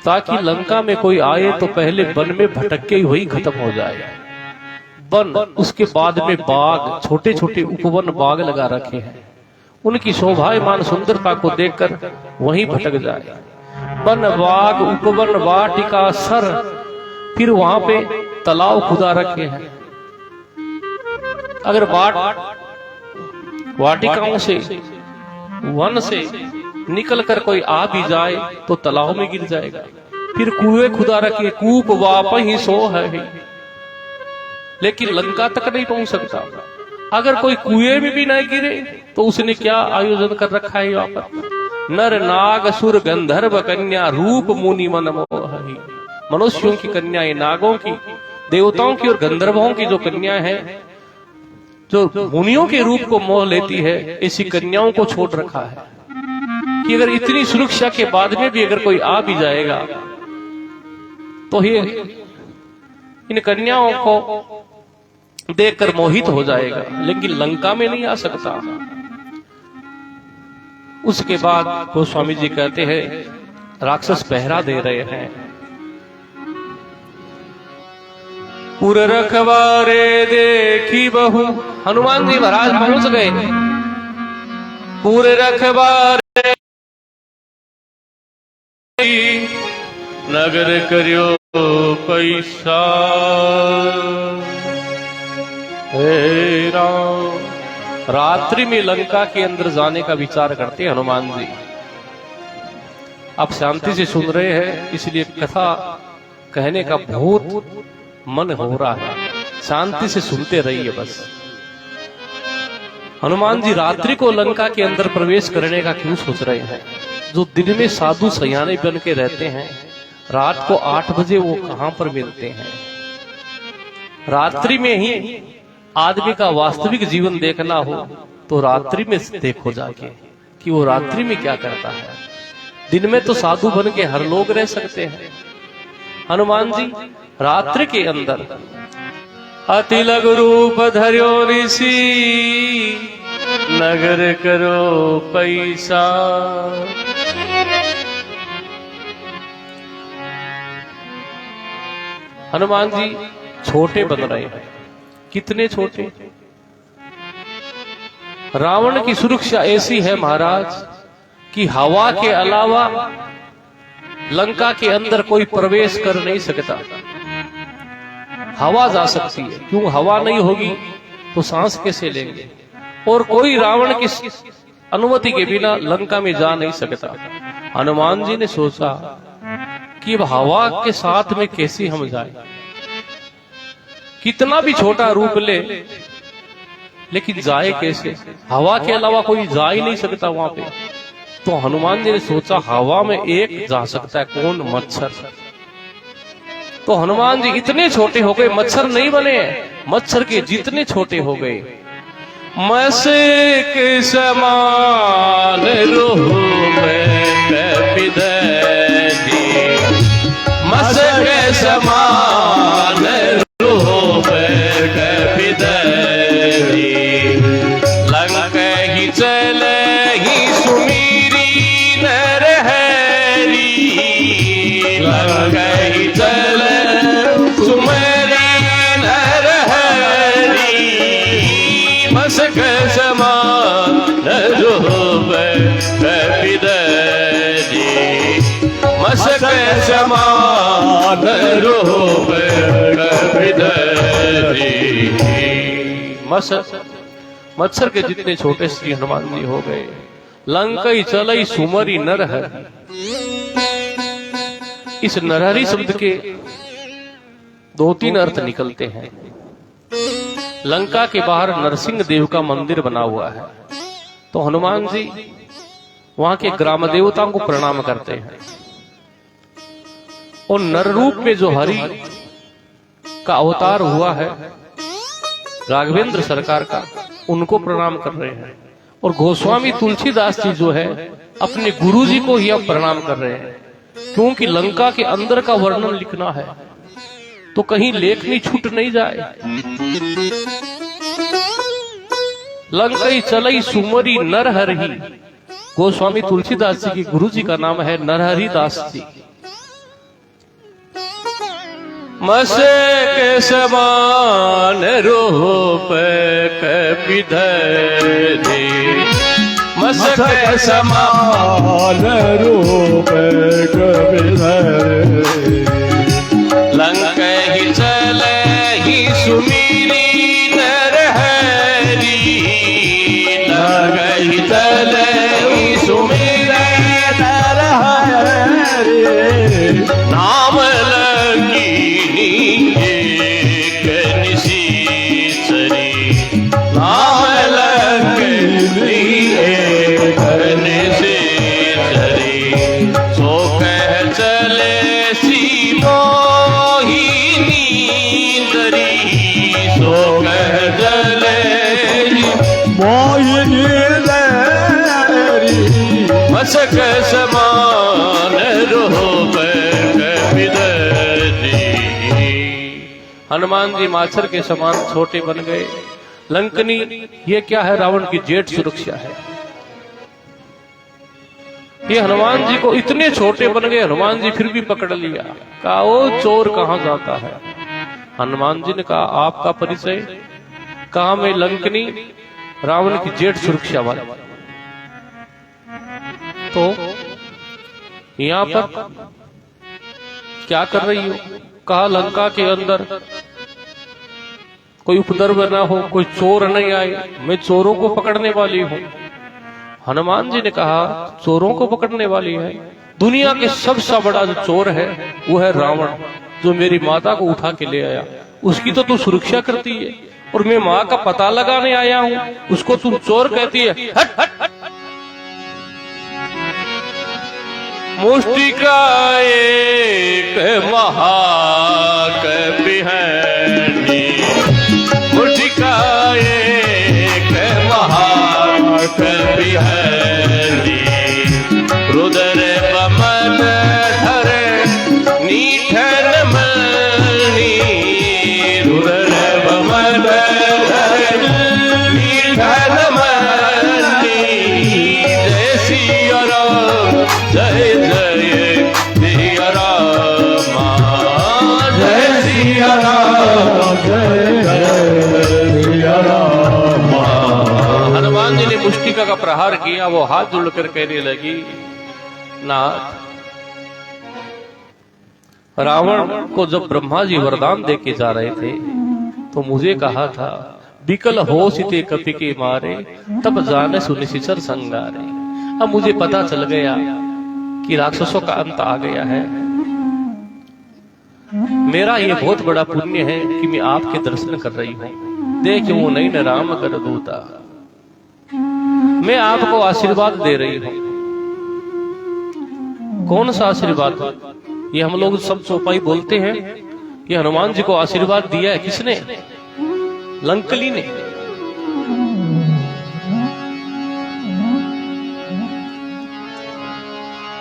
ताकि लंका में कोई आए तो पहले वन में भटक के वही खत्म हो जाए। वन, उसके बाद में बाग, छोटे छोटे उपवन बाग लगा रखे हैं, उनकी शोभायमान सुंदरता को देखकर वहीं भटक जाए। वन बाग उपवन वाटिका सर, फिर वहां पे तालाब खुदा रखे हैं। अगर वाटिकाओं से, वन से निकल कर कोई आ भी जाए तो तालाब में गिर जाएगा। फिर कुएं खुदा रखे, कूप वापहि सो है। लेकिन लंका तक नहीं पहुंच सकता। अगर कोई कुएं में भी नहीं गिरे तो उसने क्या आयोजन कर रखा है यहाँ पर? नर नाग सुर गंधर्व कन्या रूप मुनि मन मोहि। मनुष्यों की कन्याएं, नागों की, देवताओं की और गंधर्वों की जो कन्याएं हैं, जो मुनियों के रूप को मोह लेती है, ऐसी कन्याओं को छोड़ रखा है कि अगर इतनी सुरक्षा के बाद में भी अगर कोई आ भी जाएगा तो ये इन कन्याओं को देखकर मोहित हो जाएगा, लेकिन लंका में नहीं आ सकता। उसके बाद गोस्वामी जी कहते हैं, राक्षस पहरा दे रहे हैं। पुर रखवारे देखी बहु, हनुमान जी महाराज पहुंच गए। पुर रखवारे नगर करियो पैसा। हे राम, रात्रि में लंका के अंदर जाने का विचार करते हैं हनुमान जी। आप शांति से सुन रहे हैं, इसलिए कथा कहने का बहुत मन हो रहा है, शांति से सुनते रहिए बस। हनुमान जी रात्रि को लंका के अंदर प्रवेश करने का क्यों सोच रहे हैं? जो दिन में साधु सयाने बन के रहते हैं, रात को 8 बजे वो कहां पर मिलते हैं? रात्रि में ही आदमी का वास्तविक जीवन देखना हो तो रात्रि में देखो जाके कि वो रात्रि में क्या करता है। दिन में तो साधु बन के हर लोग रह सकते हैं। हनुमान जी रात्रि के अंदर अति लघु रूप धर्यो ऋषि नगर करो पैसा। हनुमान जी छोटे बन रहे हैं। कितने छोटे? रावण की सुरक्षा ऐसी है महाराज कि हवा के अलावा लंका के अंदर कोई प्रवेश कर नहीं सकता। हवा जा सकती है, क्यों? हवा नहीं होगी तो सांस कैसे लेंगे? और कोई रावण की अनुमति के बिना लंका में जा नहीं सकता। हनुमान जी ने सोचा कि अब हवा के साथ में कैसे हम जाए? कितना भी छोटा रूप ले, लेकिन जाए कैसे? हवा के अलावा कोई जा ही नहीं सकता वहां पे। तो हनुमान जी ने सोचा हवा में एक जा सकता है, कौन? मच्छर। तो हनुमान जी इतने छोटे हो गए, मच्छर नहीं बने, मच्छर के जितने छोटे हो गए। मसे के समान रूह में कपिदली, मस के समान रूह में कपिदली, लंक ही चले ही सुमीरी नर हरी, लंक ही चले सुमेरी नर हरी, मसक समान रूप कपिदली, मसक समान रूप कपिदली। मच्छर के जितने छोटे श्री हनुमान जी हो गए। लंकई चलई सुमरी नर है। इस नरहरि शब्द के 2-3 अर्थ निकलते हैं। लंका के बाहर नरसिंह देव का मंदिर बना हुआ है, तो हनुमान जी वहां के ग्राम देवताओं को प्रणाम करते हैं और नर रूप में जो हरि का अवतार हुआ है राघवेंद्र सरकार का, उनको प्रणाम कर रहे हैं। और गोस्वामी तुलसीदास जी जो है अपने गुरुजी को ही अब प्रणाम कर रहे हैं, क्योंकि लंका के अंदर का वर्णन लिखना है तो कहीं लेखनी छूट नहीं जाए। लंकई चलई सुमरी नरहरि, गोस्वामी तुलसीदास जी के गुरु जी का नाम है नरहरि दास जी। मसे के समान रूप कपिधरि, मस के समान रूप कपिधरि, लंक ही चले ही सुमीरी नरहरि, लंक ही चले ही सुमीरी नरहरि, नाम लंकीनी एक निशीचरी, नाम लंकीनी एक निशीचरी, सो कह चले सी मोहिनी दरी, सो कह चले मोहिनी दरी, मसक समान रूप कपिधरि। हनुमान जी माछर के समान छोटे बन गए। लंकनी ये क्या है? रावण की जेठ सुरक्षा है। ये हनुमान जी को इतने छोटे बन गए, हनुमान जी फिर भी पकड़ लिया। कहा वो चोर कहां जाता है? हनुमान जी ने कहा आपका परिचय? कहा मैं लंकनी रावण की जेठ सुरक्षा वाला। तो यहां पर क्या कर रही हो? कहा लंका के अंदर कोई उपद्रव न हो, कोई चोर नहीं आए, मैं चोरों को पकड़ने वाली हूं। हनुमान जी ने कहा चोरों को पकड़ने वाली है? दुनिया के सबसे बड़ा जो चोर है वो है रावण, जो मेरी माता को उठा के ले आया। उसकी तो तू सुरक्षा करती है और मैं माँ का पता लगाने आया हूं, उसको तू चोर कहती है? हट हट हट। मुष्टिका एक महाकवि है, मुष्टिका एक महाकवि है, रुदर बमन धरे नीठन मणि, रुदर बमन धरे नीठन मणि, जय सिया राम जय जय सिया राम, जय सिया राम जय जय सिया राम। हनुमान जी ने मुष्टिका का प्रहार किया। वो हाथ जोड़कर कहने लगी नाथ, रावण को जब ब्रह्मा जी वरदान देके जा रहे थे तो मुझे कहा था विकल हो सीते कपि के मारे, तब जाने सुनिशिचर संगारे। अब मुझे पता चल गया कि राक्षसों का अंत आ गया है। मेरा ये बहुत बड़ा पुण्य है कि मैं आपके दर्शन कर रही हूं। देख वो नहीं न राम कर दूता, मैं आपको आशीर्वाद दे रही हूं। कौन सा आशीर्वाद? ये हम लोग सब चौपाई बोलते हैं। ये हनुमान जी को आशीर्वाद दिया है किसने? लंकली ने।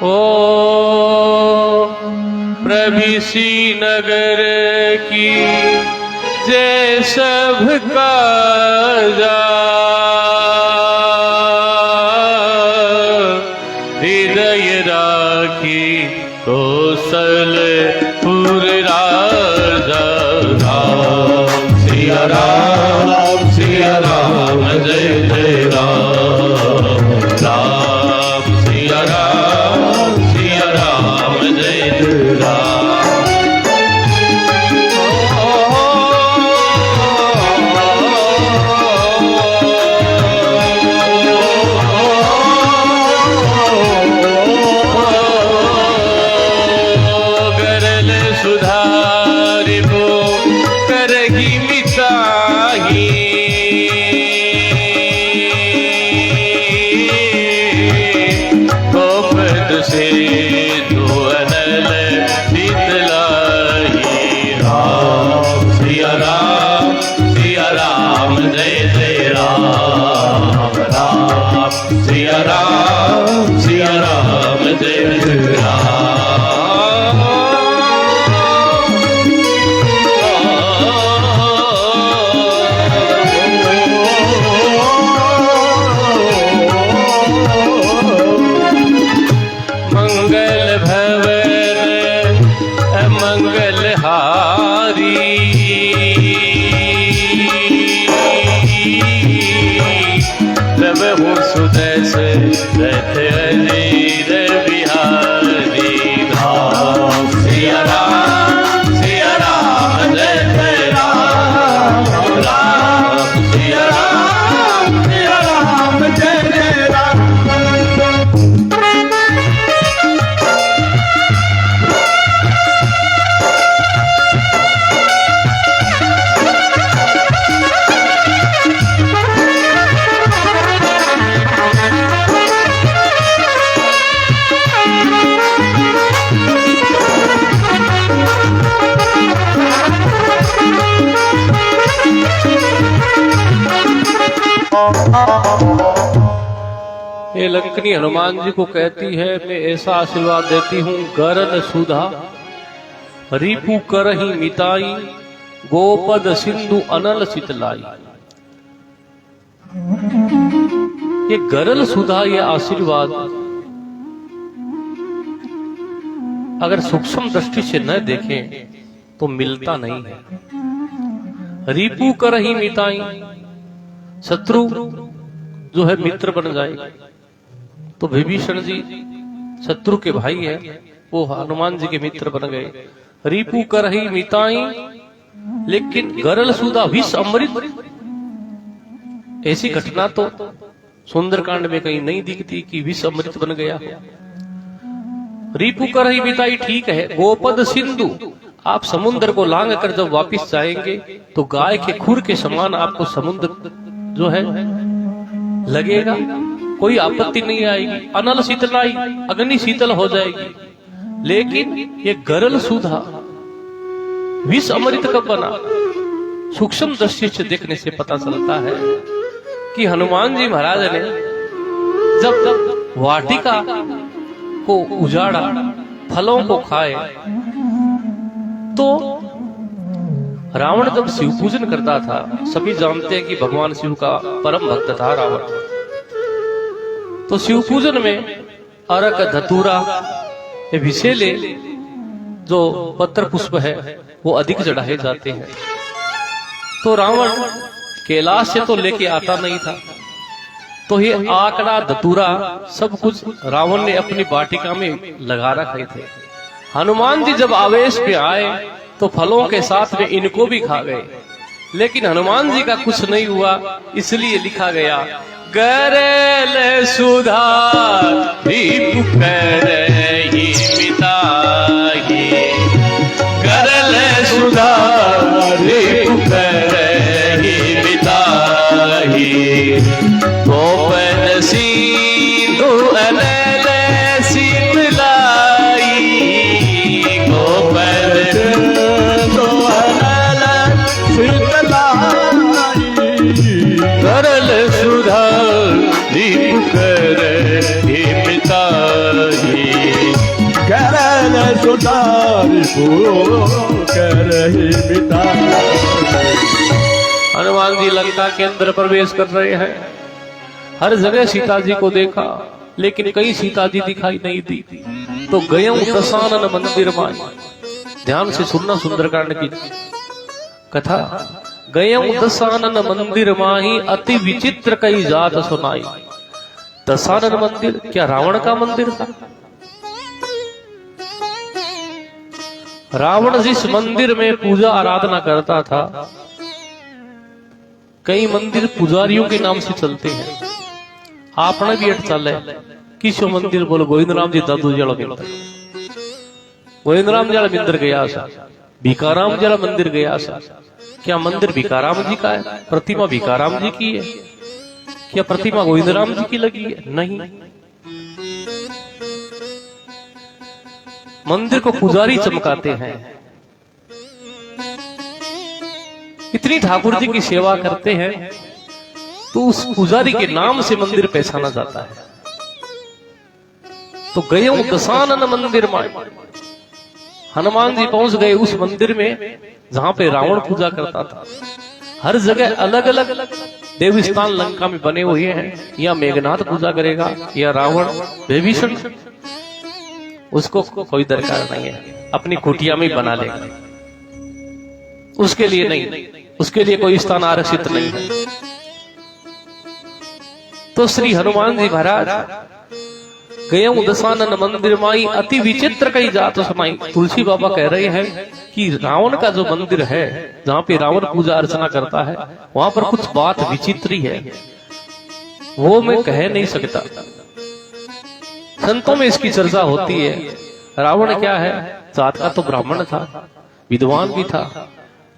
ओ प्रभिसी नगर की जय सब काजा, हृदय राखी कौशलपुर राजा। राम सिया राम सिया राम जय जय राम, राम सिया राम जय जय राम। राम सिया राम जय जय राम। मंगल भवन मंगल हारी प्रभु सुदस रहते अजीर बिहारी राम सिया राम जय जय राम। राम सिया राम जय जय राम। ये लंकनी हनुमान जी को कहती है, मैं ऐसा आशीर्वाद देती हूँ, गरल सुधा रिपु करही मिताई, गोपद सिंधु अनल शीतलाई। ये गरल सुधा, ये आशीर्वाद अगर सूक्ष्म दृष्टि से न देखें तो मिलता नहीं है। रिपु करही मिताई, शत्रु जो है मित्र बन जाए। तो विभीषण जी शत्रु के भाई है, वो हनुमान जी के मित्र बन गए। रिपु करही मिताई, लेकिन गरल सुधा विष अमृत, ऐसी घटना तो सुंदरकांड में कहीं नहीं दिखती कि विष अमृत बन गया। रिपु करही मिताई ठीक है। गोपद सिंधु, आप समुद्र को लांग कर जब वापिस जाएंगे तो गाय के खुर के समान आपको समुद्र जो है लगेगा, कोई आपत्ति नहीं आएगी। अनल शीतलाई, अग्नि शीतल हो जाएगी। लेकिन ये गरल सुधा विष अमृत कब बना? सूक्ष्म दृष्टि से देखने से पता चलता है कि हनुमान जी महाराज ने जब वाटिका को उजाड़ा, फलों को खाए, तो रावण जब शिव पूजन करता था, सभी जानते हैं कि भगवान शिव का परम भक्त था रावण, तो शिव पूजन में अर्क धतूरा ये विषैले जो पत्र पुष्प है वो अधिक चढ़ाए जाते हैं। तो रावण कैलाश से तो लेके आता नहीं था, तो ये आकड़ा धतूरा सब कुछ रावण ने अपनी वाटिका में लगा रखे थे। हनुमान जी जब आवेश पे आए तो फलों के साथ में इनको भी खा गए, लेकिन हनुमान जी का कुछ नहीं हुआ। इसलिए लिखा गया, गरल सुधा रिपु करही मिताई, गरल सुधा रिपु करही मिताई, गोपद सिंधु अनल शीतलाई, गोपद सिंधु अनल शीतलाई, गरल सुधा रिपु करही मिताई, गरल सुधा रिपु करही मिताई। हनुमान जी लंका के अंदर प्रवेश कर रहे हैं। हर जगह सीता जी को देखा, लेकिन कहीं सीता जी दिखाई नहीं दी। तो गयं दशानन मंदिर में, ध्यान से सुनना सुंदरकांड की कथा। गयं दशानन मंदिर माही, अति विचित्र कई जात सुनाई। दशानन मंदिर क्या रावण का मंदिर था? रावण जिस मंदिर में पूजा आराधना करता था, कई मंदिर पुजारियों के नाम से चलते हैं। आपने भी अट चल है किसो मंदिर बोलो, गोविंद राम जी दादू जला मिलता, गोविंद राम जला मंदिर गया सा, भिकाराम जला मंदिर गया सा। क्या मंदिर भिकाराम जी का है? प्रतिमा भिकाराम जी की है? क्या प्रतिमा गोविंद राम जी की लगी है? नहीं। मंदिर को पुजारी चमकाते हैं। इतनी ठाकुर जी की सेवा करते हैं तो उस पुजारी के नाम से मंदिर पहचाना जाता है। तो गए दशानन मंदिर में। हनुमान जी पहुंच गए उस मंदिर में जहां पे रावण पूजा करता था। हर जगह अलग अलग देव स्थान लंका में बने हुए हैं। या मेघनाथ पूजा करेगा या रावण विभीषण, उसको कोई दरकार नहीं है, अपनी कुटिया में बना लेगा, उसके लिए नहीं, उसके लिए कोई स्थान आरक्षित नहीं है। तो श्री हनुमान जी महाराज गए दशानन मंदिर माई अति विचित्र कही जात सुनाई। तुलसी बाबा कह रहे हैं कि रावण का जो मंदिर है जहां पे रावण पूजा अर्चना करता है वहां पर कुछ बात विचित्र ही है, वो मैं कह नहीं सकता। संतों में इसकी चर्चा होती है। रावण क्या है, जात का तो ब्राह्मण था, विद्वान भी था,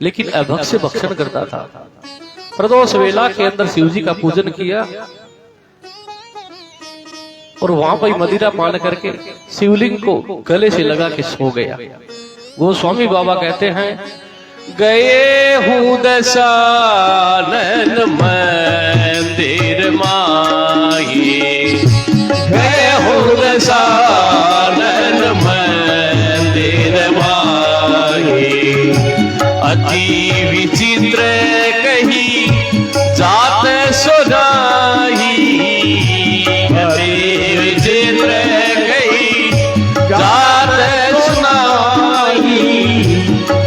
लेकिन अभक्ष्य भक्षण करता था। प्रदोष वेला के अंदर शिव जी का पूजन किया और वहां पर मदिरा पान करके शिवलिंग को गले से लगा के सो गया। गोस्वामी बाबा कहते हैं, गए हूं दशानन मंदिर माही, गए हूं दशानन मंदिर माही, अति विचित्र कही जात सुनाही, विचित्र कही जात सुनाही,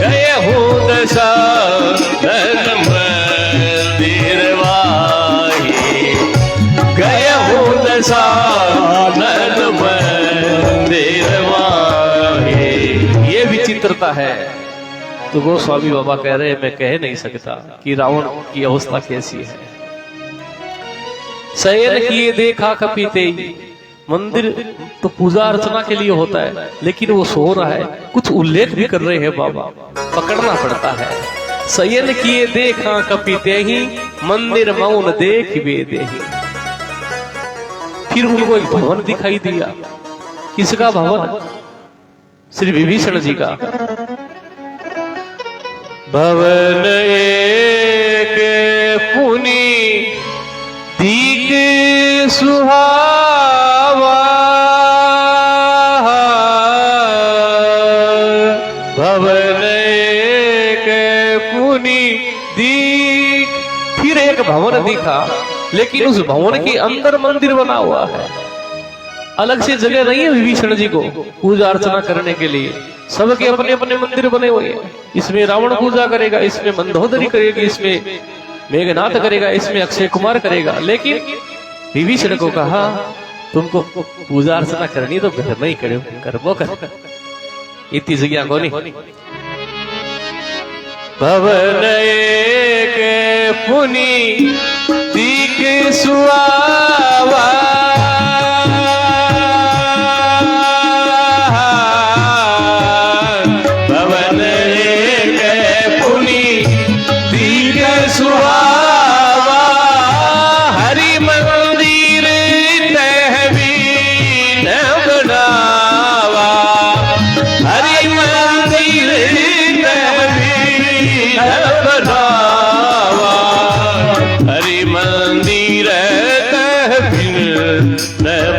गए हूं दशानन मंदिर माही, गए हूं दशानन मंदिर माही। ये विचित्रता है। तो गोस्वामी बाबा कह रहे हैं, मैं कह नहीं सकता कि रावण की अवस्था कैसी है। शयन किए देखा कपीते, मंदिर तो पूजा अर्चना के लिए होता है, लेकिन वो सो रहा है। कुछ उल्लेख भी कर रहे हैं बाबा, पकड़ना पड़ता है। शयन किए देखा कपीते ही, मंदिर मौन देख वेदे। फिर उनको एक भवन दिखाई दिया। किसका भवन? श्री विभीषण जी का भवन। एक पुनि दीक सुहावा, भवन एक पुनि दीक। फिर एक भवन दिखा, लेकिन उस भवन के अंदर मंदिर बना हुआ है। अलग से जगह नहीं है विभीषण जी को पूजा अर्चना करने के लिए। सबके अपने अपने मंदिर बने हुए हैं। इसमें रावण पूजा करेगा, इसमें मंदोदरी करेगी, इसमें मेघनाथ करेगा, इसमें अक्षय कुमार करेगा। लेकिन विभीषण को कहा, तुमको पूजा अर्चना करनी तो घर में ही करबो कर, इतनी जगह को नहीं। भवन एक पुनि दीक सुहावा, भवन एक पुनि दीक सुहावा, हरि मंदिर तहबीन बनावा, हरि मंदिर तहबीन बनावा, हरि मंदिर तहबीन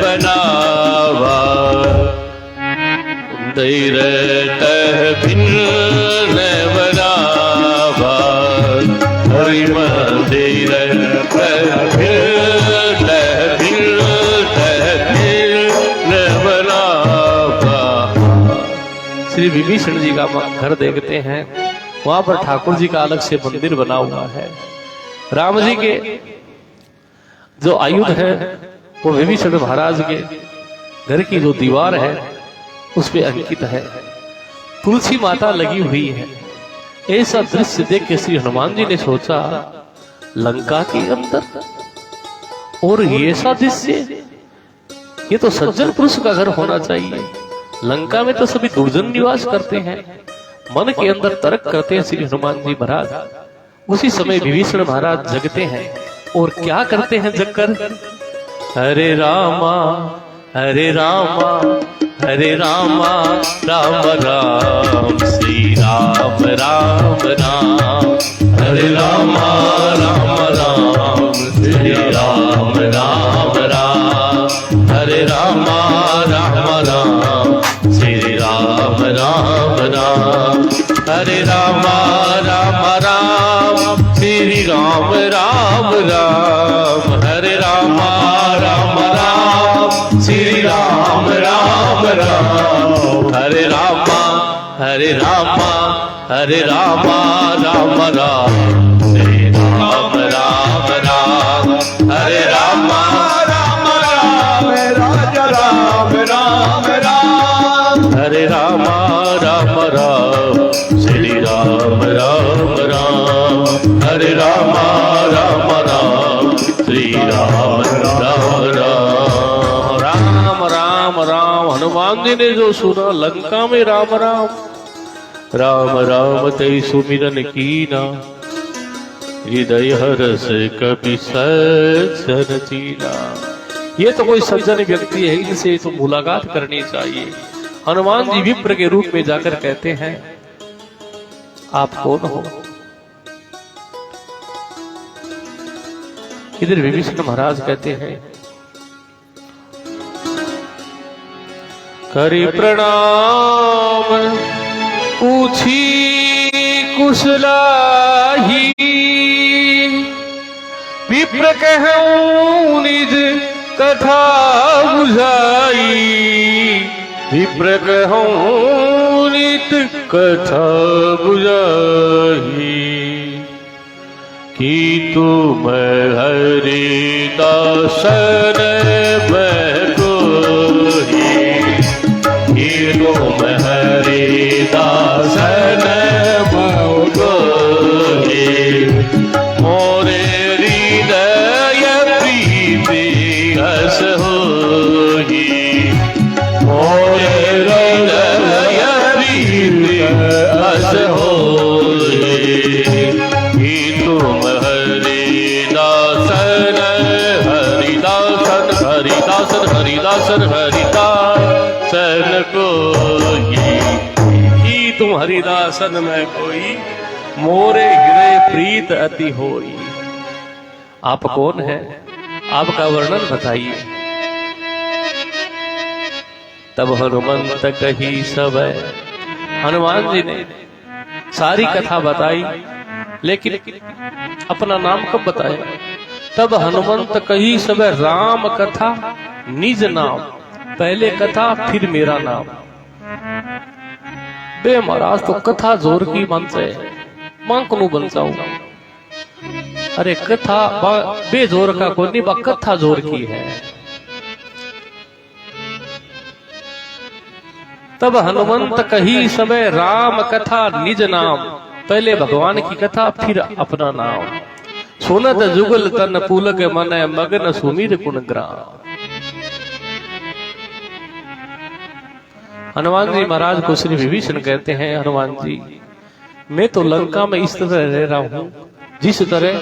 बनावा, मंदिर तहबीन बनावा, हरि मंदिर श्री विभीषण जी का घर देखते हैं। वहां पर ठाकुर जी का अलग से मंदिर बना हुआ है। राम जी के जो आयुध है वो विभीषण महाराज के घर की जो दीवार है उस पे अंकित है। तुलसी माता लगी हुई है। ऐसा दृश्य देख के श्री हनुमान जी ने सोचा, लंका के अंदर और ये ऐसा दृश्य, ये तो सज्जन पुरुष का घर होना चाहिए। लंका में तो सभी दुर्जन निवास करते हैं। मन के अंदर तर्क करते हैं श्री हनुमान जी महाराज। उसी समय विभीषण महाराज जगते हैं और क्या करते हैं जगकर, हरे रामा हरे रामा हरे रामा राम राम श्री राम राम राम, हरे रामा राम राम श्री राम राम राम, हरे राम राम राम श्री राम राम राम हरे राम राम राम श्री राम राम राम हरे राम राम राम श्री राम राम राम हरे राम हरे राम हरे राम राम राम श्री राम राम राम हरे राम राम राम राजा राम राम राम हरे राम राम राम श्री राम राम राम हरे राम राम राम श्री राम राम राम राम राम राम। हनुमान जी ने जो सुना लंका में राम राम राम राम तेई सुमिरन कीना हृदय हरस कपि सज्जन चीना। ये तो कोई सज्जन व्यक्ति है, इनसे तो मुलाकात करनी चाहिए। हनुमान जी विप्र के रूप में जाकर कहते हैं आप कौन हो? इधर विभीषण महाराज कहते हैं करी प्रणाम पूछी कुशलाही विप्र कहूं निज कथा बुझाई विप्र कहूं निज कथा बुझाई कि तुम हरि दासन मैं कोई कि तुम हरि दासन मैं कोई मोरे हृदय प्रीति हस होई मोरे हृदय प्रीति हस होई कि तुम हरिदासन हरिदासन हरिदासन हरिदासन हरिदासन कोई कि तुम हरिदासन में कोई मोरे हृदय प्रीत अति होई। आप कौन है? आपका वर्णन बताइए। तब हनुमंत कही सब। हनुमान जी ने सारी कथा बताई, लेकिन अपना नाम कब बताया? तब हनुमंत कही सब राम कथा निज नाम। पहले कथा फिर मेरा नाम। बे महाराज तो कथा जोर की मन से मां को बन जाऊं। अरे कथा बेजोर का कोई नहीं, बा कथा जोर की है। तब हनुमंत कही समय राम कथा निज नाम। पहले भगवान की कथा फिर अपना नाम। सुनत जुगल तन पुलक मन मगन सुमिर गुण ग्राम। हनुमान जी महाराज को श्री विभीषण कहते हैं हनुमान जी मैं तो लंका में इस तरह रह रहा हूं जिस तरह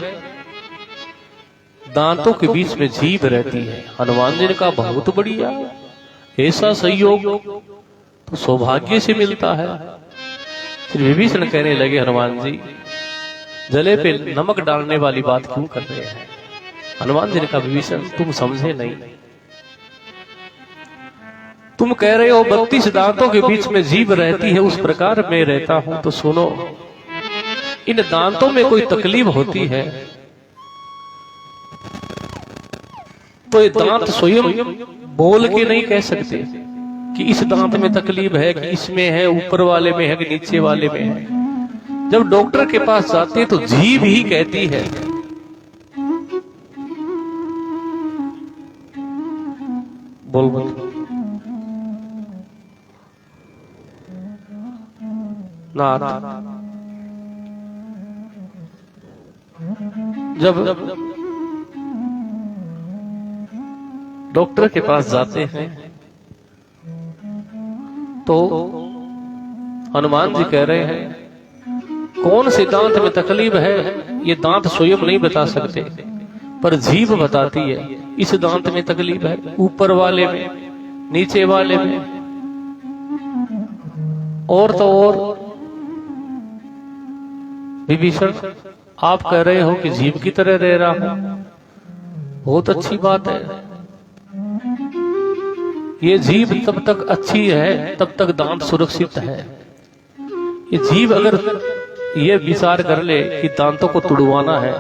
दांतों के बीच में जीभ रहती है। हनुमान जी ने कहा बहुत बढ़िया, ऐसा संयोग तो सौभाग्य से मिलता है। श्री विभीषण कहने लगे हनुमान जी जले पे नमक डालने वाली बात क्यों कर रहे हैं? हनुमान जी ने कहा विभीषण तुम समझे नहीं। तुम कह रहे हो 32 दांतों के बीच में जीभ रहती है, उस प्रकार मैं रहता हूं। तो सुनो, इन दांतों में कोई तकलीफ होती है तो ये दांत स्वयं बोल के नहीं कह सकते कि इस दांत में तकलीफ है, कि इसमें है, ऊपर वाले में है कि नीचे वाले में है। जब डॉक्टर के पास जाते हैं तो जीभ ही कहती है। बोल बोल ना। जब डॉक्टर के पास जाते हैं तो हनुमान जी कह रहे हैं कौन से दांत में तकलीफ है ये दांत स्वयं नहीं बता सकते, पर जीभ बताती है इस दांत में तकलीफ है, ऊपर वाले में, नीचे वाले में। और तो और विभीषण आप कह रहे हो कि जीभ की तरह रह रहा हूं, बहुत अच्छी बात है। ये जीभ तब तक अच्छी है तब तक दांत सुरक्षित है। ये जीभ अगर ये विचार कर ले कि दांतों को तुड़वाना है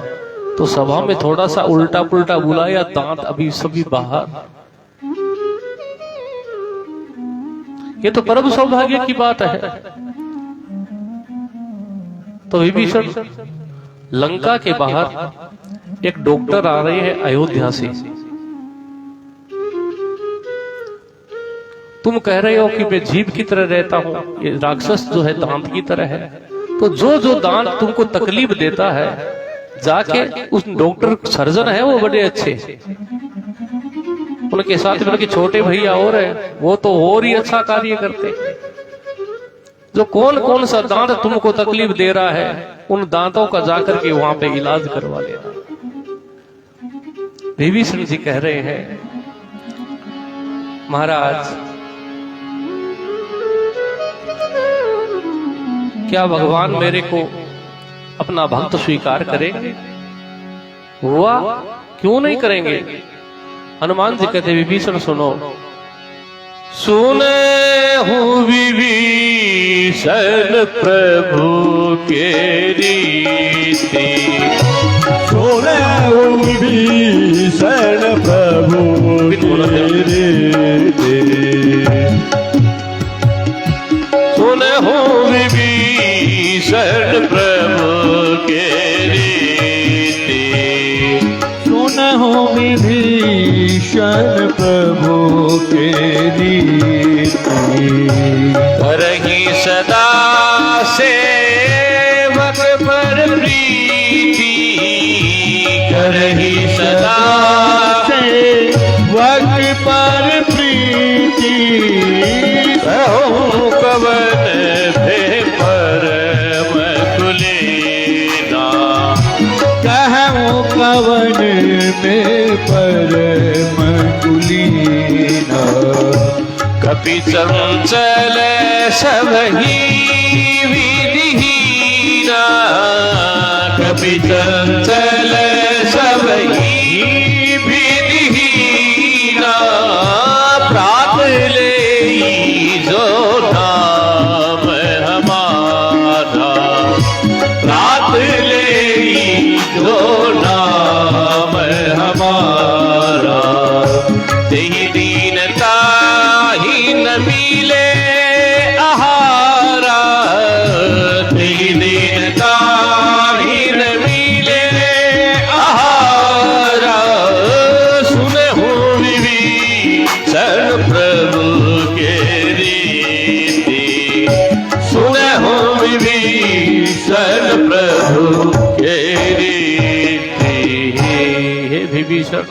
तो सभा में थोड़ा सा उल्टा पुल्टा बुलाया, दांत अभी सभी बाहर। ये तो परम सौभाग्य की बात है। तो विभीषण लंका के बाहर एक डॉक्टर आ रहे हैं अयोध्या से। तुम कह रहे हो कि मैं जीभ की तरह रहता हूं, ये राक्षस जो है दांत की तरह है। तो जो जो दांत तुमको तकलीफ देता है जाके उस डॉक्टर सर्जन है वो बड़े अच्छे, उनके साथ में छोटे भैया और है वो तो और ही अच्छा कार्य करते। जो कौन कौन सा दांत तुमको तकलीफ दे रहा है उन दांतों का जाकर के वहां पे इलाज करवा लेना। विभीषण जी कह रहे हैं महाराज क्या भगवान मेरे को अपना भक्त स्वीकार करेंगे? हुआ क्यों नहीं करेंगे? हनुमान जी कहते विभीषण सुनो, सुने हूँ विभीषण प्रभु के रीति, सुने हूँ विभीषण प्रभु के रीति, सुने हूँ विभीषण प्रभु के रीति, सुनहु विभीषण प्रभु के रीति, करही सदा सेवक पर प्रीति, करही सदा सेवक पर प्रीति, कहूँ कवन भे परम कुलीना, कहूँ कवन में परम कुलीना, कपि चंचल सबही विधिहीना, कपि चंचल सबही विधिहीना, प्रात ले जो नाम हमारा, प्रात ले जो नाम हमारा, तेहि दीनता ही न मिले आहारा, तेहि दीनता ही न मिले आहारा, सुने हूँ विभीषण प्रभु के रीति, सुने हूँ विभीषण प्रभु के रीति। हे विभीषण